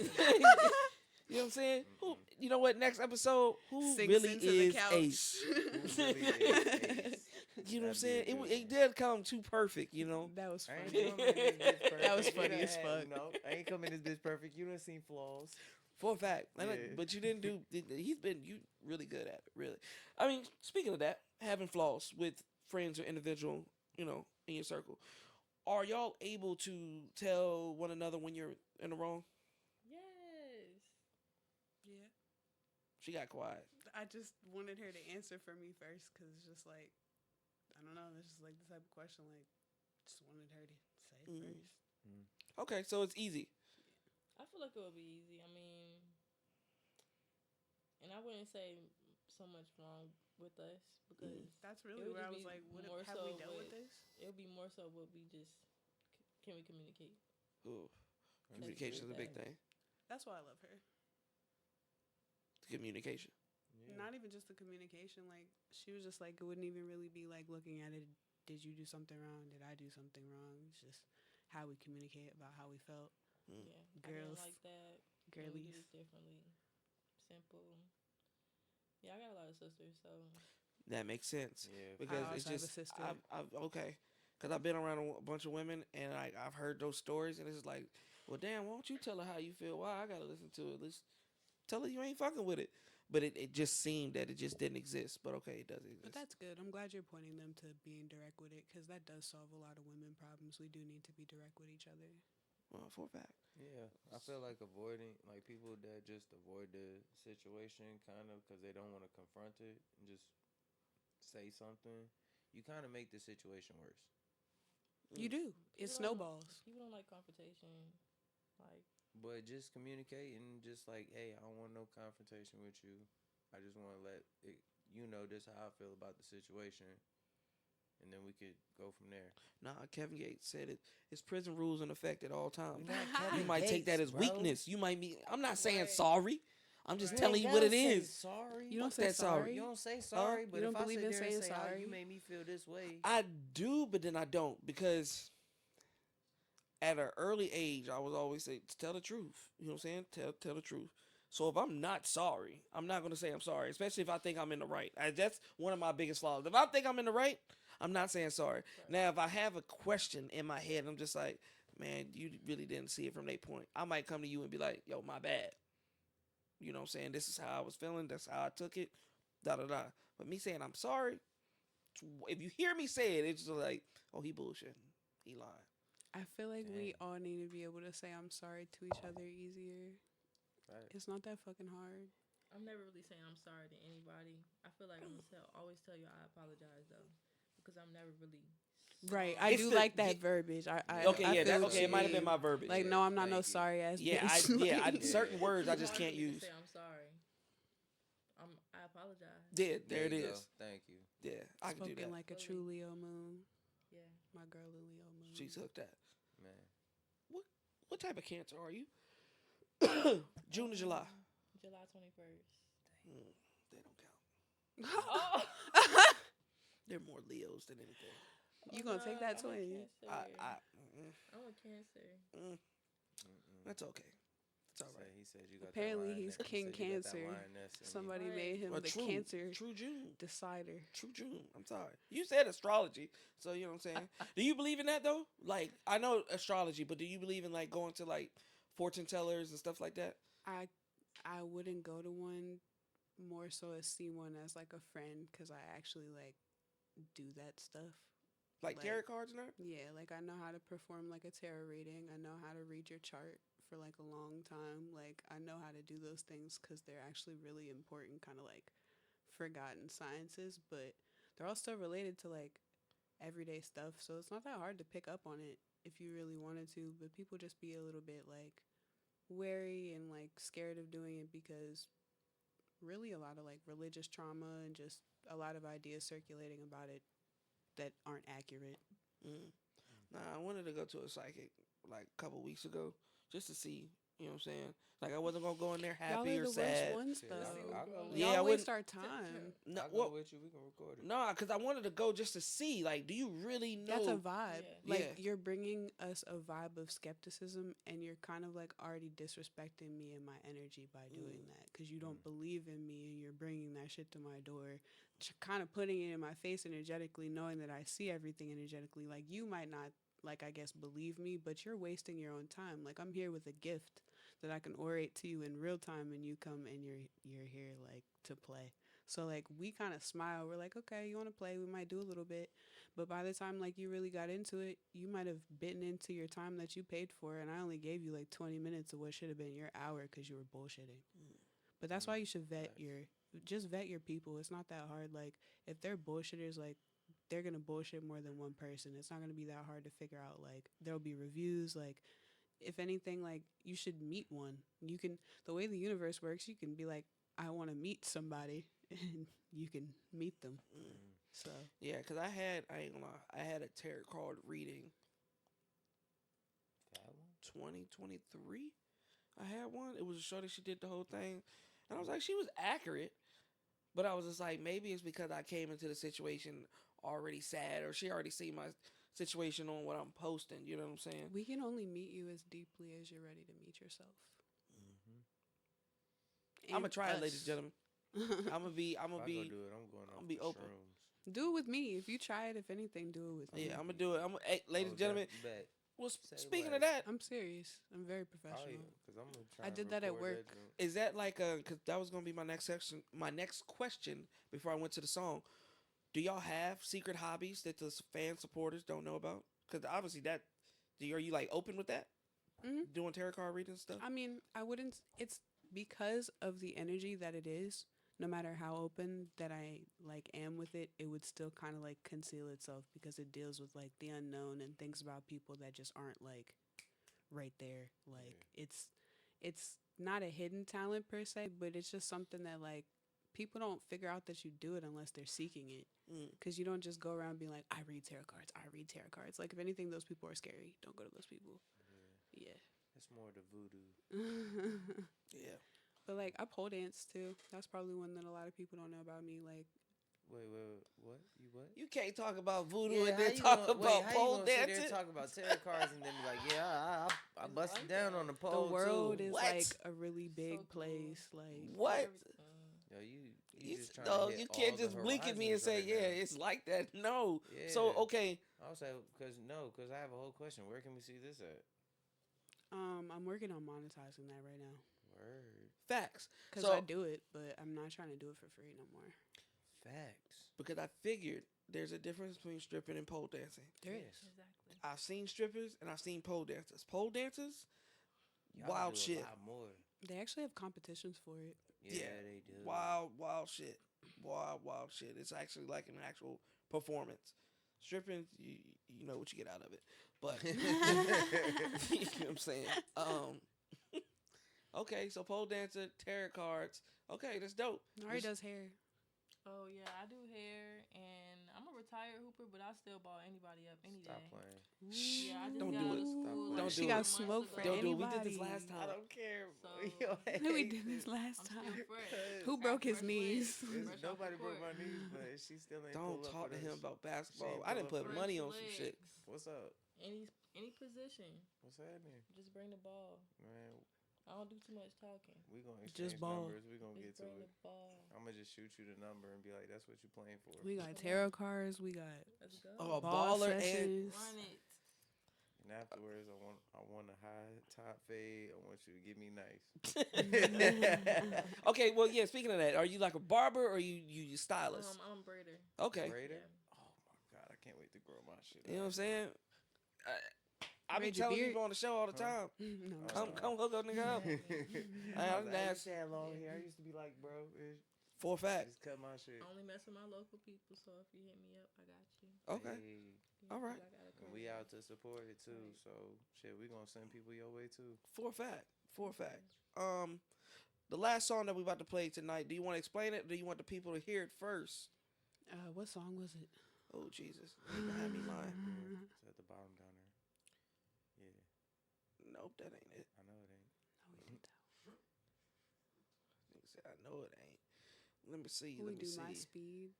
You know what I'm saying? Who? You know what? Next episode, who Sinks really into the is couch. Ace? Who really is Ace? You know what I'm That'd saying? be a good It did come too perfect. You know. That was I ain't funny. coming in this bitch perfect. That was You funny done as had- fuck. No, I ain't coming in this bitch perfect. You done seen flaws. For a fact. Yeah. But you didn't do. You really good at it. Really. I mean, speaking of that, having flaws with friends or individual, in your circle, are y'all able to tell one another when you're in the wrong? Yes. Yeah. She got quiet. I just wanted her to answer for me first because it's just like, I don't know. It's just like the type of question, like, just wanted her to say it first. Okay, so it's easy. I feel like it would be easy. I mean, and I wouldn't say so much wrong with us because That's it really would where I just was be like, what more have so we dealt with this? It would be more so what we just can we communicate. Ooh, communication is a big thing. That's why I love her. Communication. Not even just the communication. Like, she was just like, it wouldn't even really be like looking at it. Did you do something wrong? Did I do something wrong? It's just how we communicate about how we felt. Yeah, Girls, I didn't like that. girlies. We do this differently. Simple. Yeah, I got a lot of sisters, so That makes sense. Yeah. Because I it's also have a just sister. okay. Because I've been around a bunch of women and I've heard those stories and it's just like, well, damn, why don't you tell her how you feel? Why I gotta listen to it? Let's tell her you ain't fucking with it. But it just seemed that it just didn't exist. But okay, it does exist. But that's good. I'm glad you're pointing them to being direct with it because that does solve a lot of women problems. We do need to be direct with each other. Well, for a fact. Yeah, I feel like avoiding, like people that just avoid the situation kind of because they don't want to confront it and just say something, you kind of make the situation worse. You do. It People don't- snowballs. people don't like confrontation. Like But just communicate and just like, hey, I don't want no confrontation with you. I just want to let it, this how I feel about the situation. And then we could go from there. Nah, Kevin Gates said it. It's prison rules in effect at all times. You're not You Kevin might take that Gates, as bro. weakness. You might be. I'm not saying Right. sorry. I'm just You telling ain't you what it gotta say is. Sorry. You don't Fuck say that sorry. sorry. You don't say sorry, but You don't if I believe sit in there and saying say, "Oh, sorry? you made me feel this way." I do, but then I don't because at an early age, I was always say, tell the truth. You know what I'm saying? Tell the truth. So if I'm not sorry, I'm not gonna say I'm sorry, especially if I think I'm in the right. That's one of my biggest flaws. If I think I'm in the right, I'm not saying sorry. Now, if I have a question in my head, I'm just like, man, you really didn't see it from their point. I might come to you and be like, yo, my bad. You know what I'm saying? This is how I was feeling. That's how I took it. Da da da. But me saying I'm sorry, if you hear me say it, it's just like, oh, he bullshitting. He lying. I feel like we Damn. all need to be able to say I'm sorry to each other easier. Right. It's not that fucking hard. I'm never really saying I'm sorry to anybody. I feel like I'm gonna always tell you I apologize though, because I'm never really. Right. I It's do the- like that verbiage. I Okay, I yeah, feel that's what okay. you It might have been mean. my verbiage. Like, Yeah, no, I'm not no thank you. sorry ass Yeah, bitch. certain words I just It's can't hard for me to use. Say I'm sorry. I apologize. Yeah, there it you is. go. Thank you. Yeah, I can do Spoken that. like a true Leo moon. Yeah. My girl, the Leo moon. She's hooked that. Man. What type of cancer are you? June or July? July 21st. They don't count. Oh. They're more Leos than anything. You gonna take that twin? I'm a Cancer. That's okay. It's all right. He said you got Apparently, that he's lioness. King He said you got that Cancer. lioness in you. Somebody Right. made him Or the true, Cancer true June. decider. True June. I'm sorry. You said astrology, so you know what I'm saying. Do you believe in that though? Like, I know astrology, but do you believe in like going to like fortune tellers and stuff like that? I wouldn't go to one, more so as see one as like a friend, because I actually like do that stuff. Like tarot cards and that? Yeah, like I know how to perform like a tarot reading. I know how to read your chart for like a long time. Like I know how to do those things because they're actually really important, kind of like forgotten sciences, but they're all still related to like everyday stuff. So it's not that hard to pick up on it if you really wanted to, but people just be a little bit like wary and like scared of doing it because really a lot of like religious trauma and just a lot of ideas circulating about it that aren't accurate. Nah, I wanted to go to a psychic like a couple weeks ago just to see. You know what I'm saying? Like I wasn't gonna go in there happy Y'all are or the sad. worst ones Shit, though. I'll go with Yeah, I Y'all wouldn't- waste our time. No, I'll well, go with you. We can record it. nah, because I wanted to go just to see. Like, do you really know? That's a vibe. Yeah. Like Yeah. you're bringing us a vibe of skepticism, and you're kind of like already disrespecting me and my energy by doing that because you don't believe in me, and you're bringing that shit to my door, kind of putting it in my face energetically, knowing that I see everything energetically. Like you might not, like I guess, believe me, but you're wasting your own time. Like I'm here with a gift that I can orate to you in real time, and you come and you're here like to play. So like we kind of smile. We're like, okay, you want to play? We might do a little bit, but by the time like you really got into it, you might have bitten into your time that you paid for, and I only gave you like 20 minutes of what should have been your hour because you were bullshitting. But that's why you should vet your people. It's not that hard. Like if they're bullshitters, like they're gonna bullshit more than one person. It's not gonna be that hard to figure out. Like there'll be reviews. Like if anything, like you should meet one. You can, the way the universe works, you can be like, I want to meet somebody, and you can meet them. So Yeah, because I ain't gonna lie, I had a tarot card reading That one? 2023. I had one. It was a shorty. She did the whole thing, and I was like, she was accurate, but I was just like, maybe it's because I came into the situation already sad, or she already seen my situation on what I'm posting. You know what I'm saying? we can only meet you as deeply as you're ready to meet yourself. I'm gonna And try it, us. ladies and gentlemen. I'm gonna be. If I go do it, I'm going off be the open. shrooms. Do it with me. If you try it, if anything, do it with me. Yeah, I'm gonna do it. Hey, ladies and gentlemen. Bet. Well, Say speaking less. of that, I'm serious. I'm very Oh professional. yeah, because I'm gonna try. I and did that at record work. joint. is that like because that was gonna be my next section, my next question before I went to the song. Do y'all have secret hobbies that the fan supporters don't know about? Because obviously are you like open with that? Mhm. Doing tarot card reading and stuff? I mean, I wouldn't. It's because of the energy that it is. No matter how open that I like am with it, it would still kind of like conceal itself because it deals with like the unknown and things about people that just aren't like right there. Like it's not a hidden talent per se, but it's just something that like people don't figure out that you do it unless they're seeking it. Because you don't just go around being like, I read tarot cards. I read tarot cards. Like if anything, those people are scary. Don't go to those people. Yeah. It's more the voodoo. Yeah. But like I pole dance too. That's probably one that a lot of people don't know about me. Like Wait, what? You what? You can't talk about voodoo Yeah, and how then you talk gonna- wait, about how you pole gonna sit there and dancing. talk about tarot cards and then be like, yeah, I busted down on the pole the world too. is What? like a really big cool. place. Like What? Yo, you You, just trying to no, hit you all can't the just blink at me and horizons say, right yeah, now. it's like that. No. So, Yeah. okay. I was like, because I have a whole question. Where can we see this at? I'm working on monetizing that right now. Word. Facts. Because So, I do it, but I'm not trying to do it for free no more. Facts. because I figured there's a difference between stripping and pole dancing. There is. Exactly. I've seen strippers and I've seen pole dancers. Pole dancers, Y'all wild do shit. A lot more. They actually have competitions for it. Yeah, they do. Wild shit. Wild shit. It's actually like an actual performance. Stripping, you know what you get out of it. But you know what I'm saying? Okay, so pole dancer, tarot cards. Okay, that's dope. Nari does hair. Oh yeah, I do hair, and I'm a retired hooper, but I still ball anybody up any Stop day. playing. Yeah, I just Don't got do out it. of Stop school, playing. like, Don't She do got it. months smoke ago. for Don't do it. We did anybody. this last time. I don't care. So, Yo, I We hate did this last I'm time. still fresh. Who broke his Fresh knees? legs, fresh off Nobody the broke court. my knees, but she still ain't Don't pull up talk for to him this. about basketball. ain't I didn't pull put up Fresh money on some legs. shit. What's up? Any position, What's happening? just bring the ball. Man, I don't do too much talking. We gonna exchange Just ball. numbers. We gonna get Just to bring it. the ball. I'm gonna just shoot you the number and be like, "That's what you playing for." We got tarot cards. We got Let's go. Oh, a ball baller and sessions. Run it. And afterwards, I want a high top fade. I want you to give me nice. Okay, well, yeah. Speaking of that, are you like a barber or you stylist? I'm a braider. Okay, Braider? Yeah. Oh my god, I can't wait to grow my shit. you know what I'm out. saying? I be Braid your telling beard? people on the show all the time. No, Come hook up, nigga up. I I that's used to have long hair. I used to be like, bro, for a fact. just cut my shit. I only mess with my local people, so if you hit me up, I got you. Okay, Hey, Yeah, All right. I got a and career. we out to support it too. So shit, we gonna send people your way too. for a fact. For a fact. The last song that we about to play tonight. Do you want to explain it? Or do you want the people to hear it first? what song was it? Oh Jesus, you had me lying. It's at the bottom down there. Yeah, Nope, that ain't it. I know it ain't. Nigga said, I know it ain't. Let me see. We Let me do see. My Speed.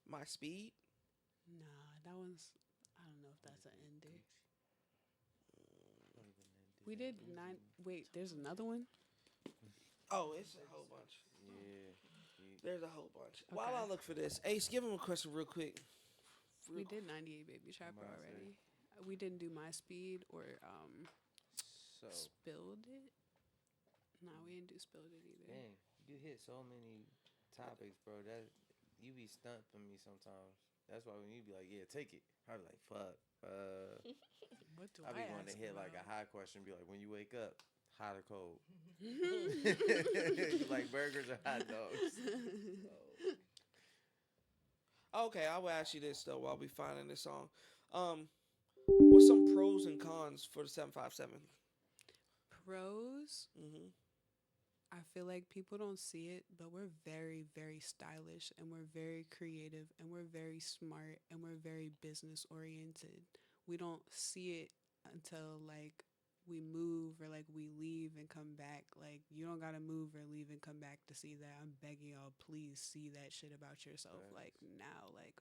My speed. Nah, that one's. I don't know if that's an ender. Don't even know. We did 9. Wait, there's another one. Oh, it's a whole bunch. Yeah. There's a whole bunch. While I look for this, Ace, give him a question real quick. We did 98 Baby Trapper Mine already. We didn't do My Speed or So Spilled It. Nah, we didn't do Spilled It either. dang, you hit so many topics, bro. That you be stumping me sometimes. That's why when you be like, "Yeah, take it," I be like, "Fuck." What do I be wanting to ask hit like a about? high question. Be like, "When you wake up, hot or cold?" You like burgers or hot dogs? Okay, I will ask you this though while we finding this song. What's some pros and cons for the 757? Pros. Mm-hmm. I feel like people don't see it, but we're very, very stylish and we're very creative and we're very smart and we're very business oriented. We don't see it until like we move or like we leave and come back. Like you don't gotta move or leave and come back to see that. I'm begging y'all, please see that shit about yourself. Like now, like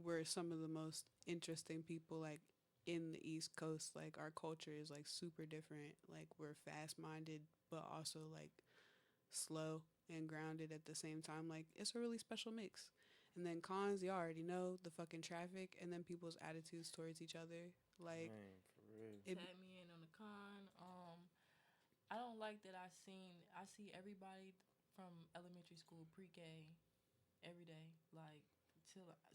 we're some of the most interesting people like in the East Coast. Like our culture is like super different. Like we're fast minded, but also like slow and grounded at the same time. Like it's a really special mix. And then cons, you already know, the fucking traffic and then people's attitudes towards each other. Like Man, for real. it, Tag me in on the con. I don't like that I see everybody from elementary school, pre-K, every day, like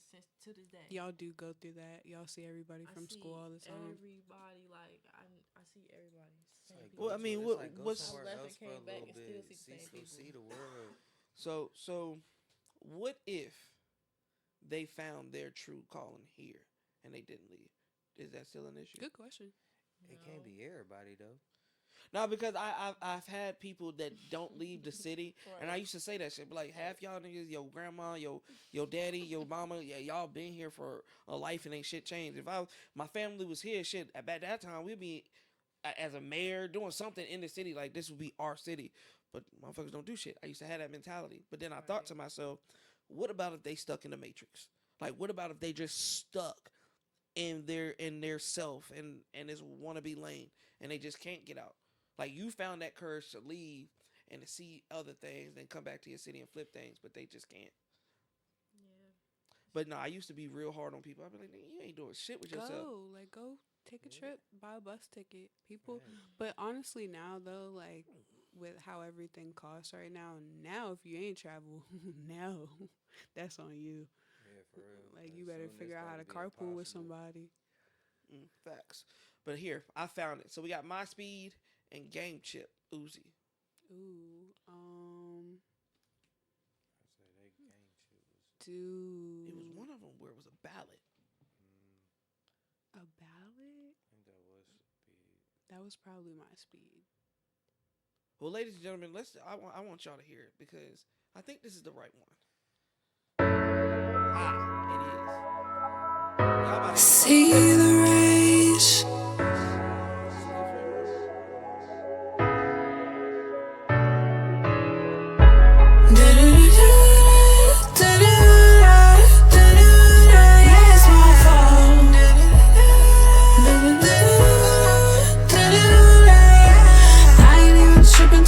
since to this day. y'all do go through that. Y'all see everybody I from see school all the time. Everybody, like I see everybody. It's Same like people. Well, I go mean, to- what- it's like go what's- somewhere I left else and for a came back little and still bit. see the same people. See the world. So what if they found their true calling here and they didn't leave? Is that still an issue? Good question. It can't be everybody though. No, because I've had people that don't leave the city, and I used to say that shit. But like half y'all niggas, your grandma, your daddy, your mama, yeah, y'all been here for a life and ain't shit changed. If my family was here, shit at that time we'd be as a mayor doing something in the city. Like this would be our city, but motherfuckers don't do shit. I used to have that mentality, but then I thought to myself, what about if they stuck in the matrix? Like what about if they just stuck in their self and this wannabe lane and they just can't get out? Like you found that courage to leave and to see other things, then come back to your city and flip things, but they just can't. Yeah. But no, I used to be real hard on people. I'd be like, "Nigga, you ain't doing shit with yourself." Go take a Yeah. trip, buy a bus ticket. People, Right. but honestly now though, like with how everything costs right now, if you ain't travel, now that's on you. Yeah, for real. Like As you better soon as figure out how to that'll be carpool with impossible. somebody. Facts. But here, I found it. So we got My Speed and Game Chip Uzi. Ooh, I say that game shit was. dude, It was one of them where it was a ballad. a ballad. I think that was speed. That was probably My Speed. Well, ladies and gentlemen, I want y'all to hear it because I think this is the right one. It is. Y'all about to See the rage. Yeah, it's my fault. I ain't even tripping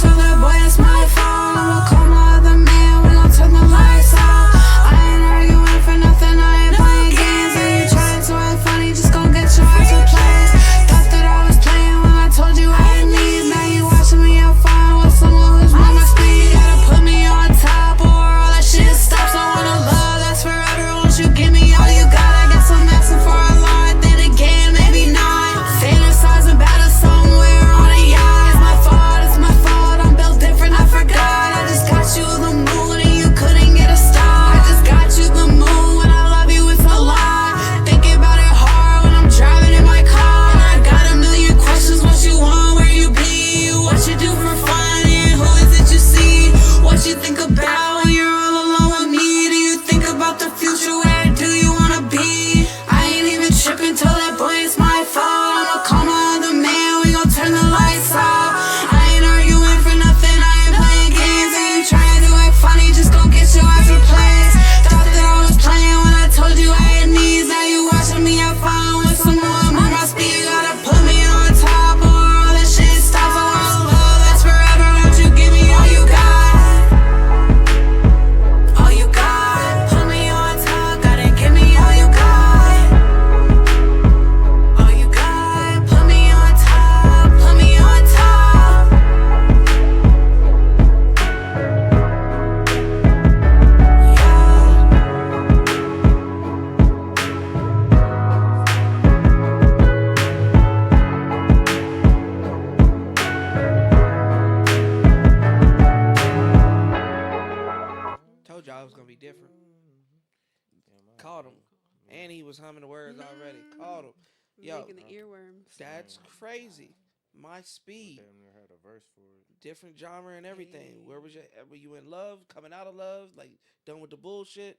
rhyming the words already. Called him. Yo, Making the earworms. that's crazy. My speed. Damn near had a verse for it. Different genre and everything. Hey. Where was you? Were you in love? Coming out of love? Like done with the bullshit?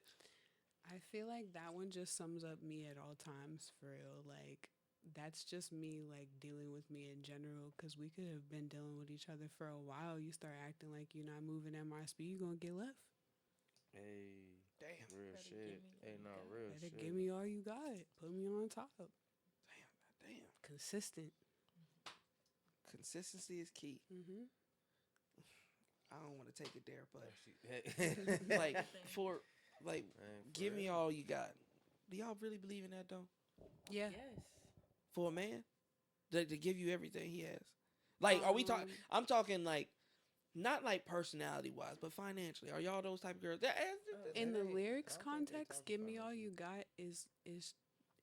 I feel like that one just sums up me at all times, for real. Like, that's just me, like, dealing with me in general, because we could have been dealing with each other for a while. You start acting like you're not moving at my speed, you're going to get left. Hey, Damn. real Better shit. give me Hey, what no, you got. real Better shit. give me all you got. Put me on top. Damn. Consistent. Consistency is key. Mm-hmm. I don't want to take it there, but Hey. like for like, Man, for give me real. all you got. Do y'all really believe in that though? Yeah. Yes. For a man, to give you everything he has. Like, are we talking? I'm talking like, not like personality wise, but financially. Are y'all those type of girls? In That the ain't- lyrics I don't think they context, talk give about me it. all you got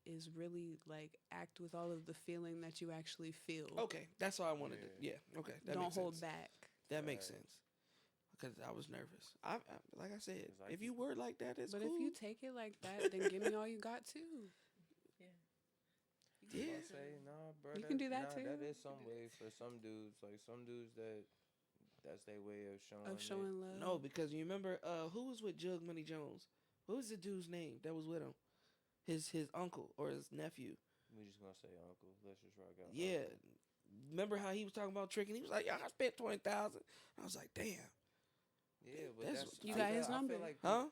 is really like act with all of the feeling that you actually feel. Okay, that's all I wanted. Yeah. Okay, that Don't makes hold sense. back. That makes Right. sense. Because I was nervous. I like I said, It's like if you were like that, it's But cool. if you take it like that, then give me all you got too. I Yeah. say, nah, bro. You can do that nah, too. That is some way for some dudes. Like some dudes that's their way of showing. Of showing love. No, because you remember who was with Jug Money Jones? What was the dude's name that was with him? His uncle or his nephew. We just gonna say uncle. Let's just rock out. Yeah. Uncle. Remember how he was talking about tricking? He was like, "Yeah, I spent 20,000." I was like, "Damn, Yeah, but That's- that's You I got feel- his I feel number? like huh?"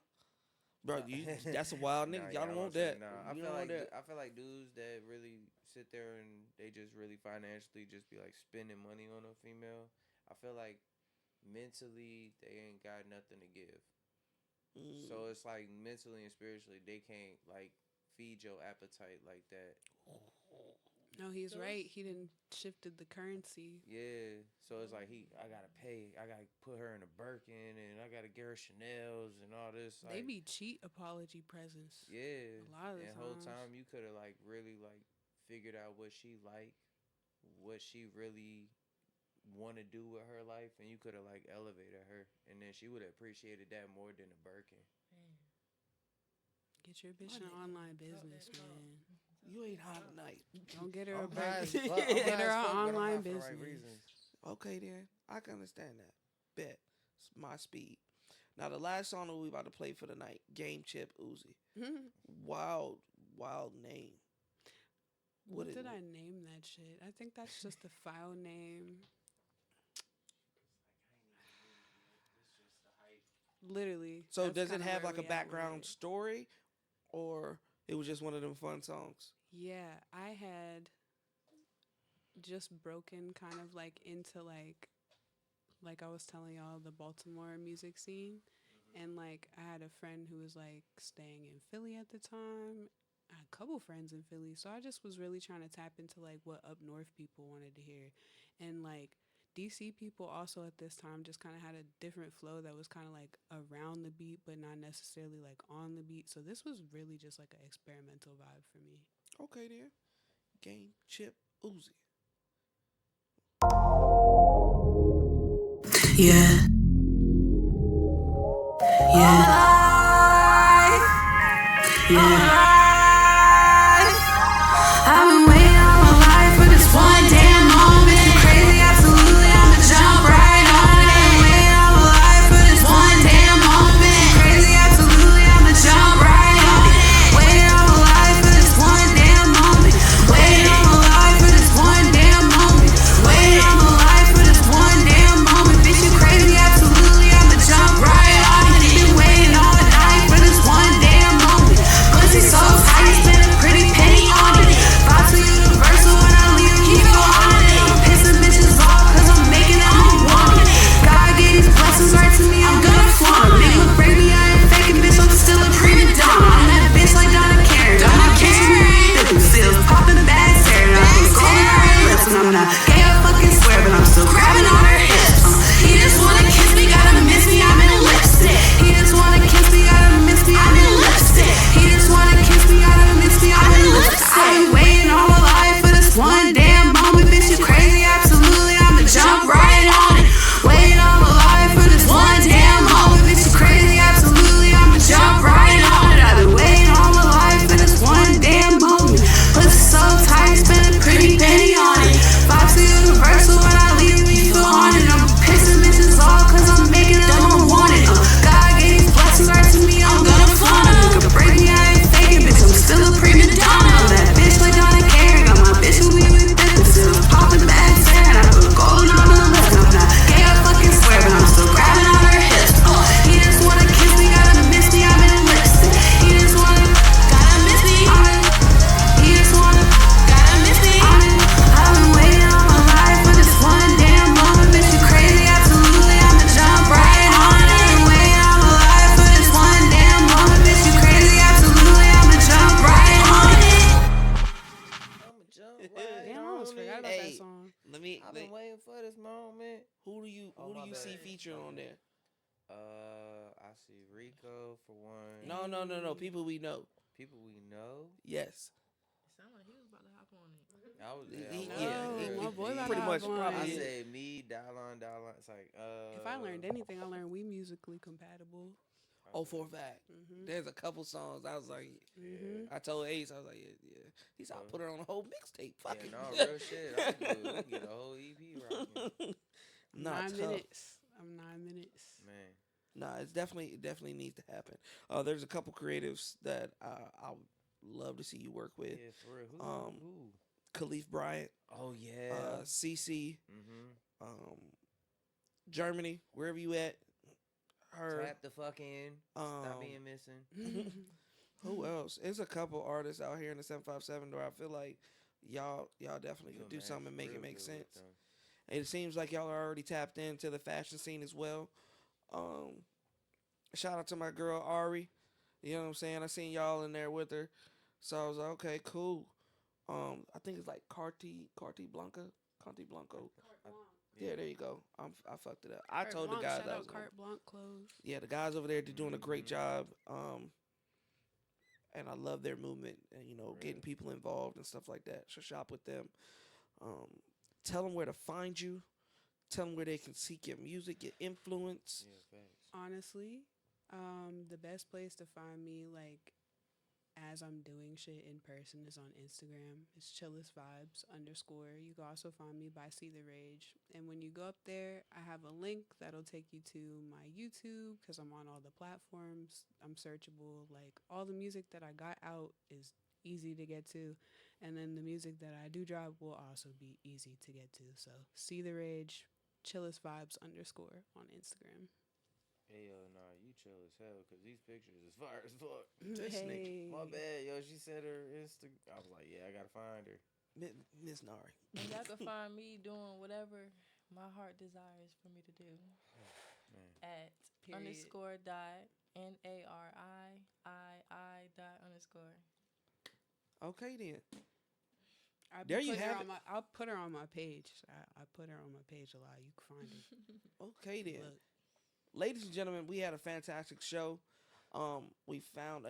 Bro, that's a wild nigga. Nah, Y'all yeah, don't I'm want gonna say, that. Nah, I You feel don't like want that. I feel like dudes that really sit there and they just really financially just be like spending money on a female. I feel like mentally they ain't got nothing to give. Mm. So it's like mentally and spiritually they can't like feed your appetite like that. No, he's Those- right. He didn't shifted the currency. Yeah. So it's like I gotta pay. I gotta put her in a Birkin and I gotta get her Chanel's and all this. Like, They be cheat apology presents. yeah. A lot of the and whole times. time you could have like really like figured out what she like, what she really want to do with her life, and you could have like elevated her, and then she would have appreciated that more than a Birkin. Man. Get your bitch My an nigga. online business, that talk. man. You ain't hot tonight. Don't get her a I'm high as break. fuck. I'm Get high her as an fuck, but I'm online high for the right business. reasons. Okay, then I can understand that. Bet it's my speed. Now the last song that we about to play for the night, Game Chip Uzi. Wild name. What is did it? I name that shit? I think that's just a file name. Literally. So that's does it kinda have where like a we at with background it. story, or it was just one of them fun songs? Yeah, I had just broken kind of like into like I was telling y'all, the Baltimore music scene. And like I had a friend who was like staying in Philly at the time. I had a couple friends in Philly. So I just was really trying to tap into like what up north people wanted to hear. And like DC people also at this time just kind of had a different flow that was kind of like around the beat, but not necessarily like on the beat. So this was really just like an experimental vibe for me. Okay, then. Game Chip Uzi. Yeah. I've been waiting all my life for this one damn moment. Crazy, absolutely, I'ma jump right on it. Waiting all my life for this one damn moment. Crazy, absolutely, I'ma jump right on it. Waiting all my life for this one damn moment. Waiting all my life for this one damn moment. Waiting all my life for this one damn moment. Bitch, you crazy, absolutely, I'ma jump right on it. Been waiting all night for this one damn moment. Pussy so forgot about that song. Let me. I've been waiting for this moment. Who do you my see bad. featured on there? I see Rico for one. No. People we know. People we know. Yes. It sounded like he was about to hop on it. I was. My boy about pretty to much hop on. probably I is. said me, Dallon. It's like. If I learned anything, I learned we musically compatible. Oh, for a fact. Mm-hmm. There's a couple songs. I was like, I told Ace, I was like, yeah. He said, I'll put her on a whole mixtape. Fuck Yeah, it. no, real shit. I can do it. We can get a whole EP rocking. Nah, 9 tough. minutes. I'm 9 minutes. Man. Nah, it definitely needs to happen. There's a couple creatives that I would love to see you work with. Yeah, for real. Who? Khalif Bryant, Oh, yeah. CC, Mm-hmm. Germany, wherever you at. Her. Tap the fuck in. Stop being missing. Who else? There's a couple artists out here in the 757 where I feel like y'all definitely You could do match something and make real it make good with sense. them. And it seems like y'all are already tapped into the fashion scene as well. Shout out to my girl Ari. You know what I'm saying? I seen y'all in there with her. So I was like, okay, cool. I think it's like Carti Blanco. Yeah, there you go. I fucked it up. I Carte told Blanc, the guys shout that out was Carte Blanc clothes. yeah, the guys over there, they're doing a great job. And I love their movement and, getting people involved and stuff like that. So shop with them. Tell them where to find you. Tell them where they can seek your music, your influence. Yeah, facts. Honestly, the best place to find me, like, as I'm doing shit in person is on Instagram. It's chillisvibes_. You can also find me by SiTheRage. And when you go up there, I have a link that'll take you to my YouTube because I'm on all the platforms. I'm searchable. Like, all the music that I got out is easy to get to. And then the music that I do drop will also be easy to get to. So SiTheRage, chillisvibes_ on Instagram. Hey, yo, nah, you chill as hell, because these pictures is fire as fuck. This Hey. My bad, yo, she said her Insta. I was like, yeah, I gotta find her. Miss Nari. And y'all can find me doing whatever my heart desires for me to do. Man. At Period. _NARIII_. Okay, then. There you have it. I'll put her on my page. I put her on my page a lot. You can find her. Okay, then. Look. Ladies and gentlemen, we had a fantastic show. We found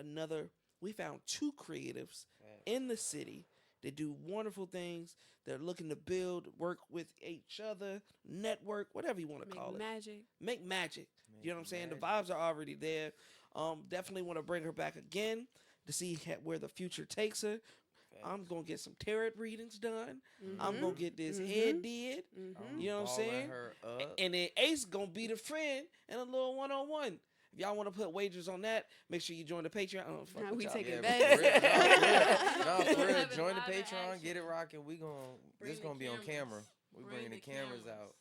two creatives in the city that do wonderful things. They're looking to build, work with each other, network, whatever you want to call it. Magic. Make magic. You know what I'm saying? The vibes are already there. Definitely want to bring her back again to see where the future takes her. I'm going to get some tarot readings done. I'm going to get this head did. You know what I'm saying? Her up. And then Ace going to be the friend and a little one-on-one. If y'all want to put wagers on that, make sure you join the Patreon. Oh, fuck Now with we y'all. taking Yeah, bets. for real. Having Join the live Patreon, action. get it rocking. This Bring gonna the be on cameras. camera. We Bring bringing the the cameras cameras. out.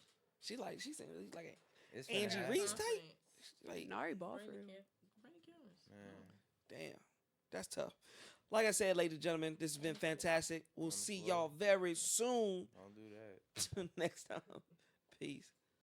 She's saying he's like It's finna Angie happen. Reese type. Like, Nari ball Bring for the, real. bring the cameras. Man. damn, that's tough. Like I said, ladies and gentlemen, this has been fantastic. We'll see y'all very soon. Don't do that. Next time. Peace.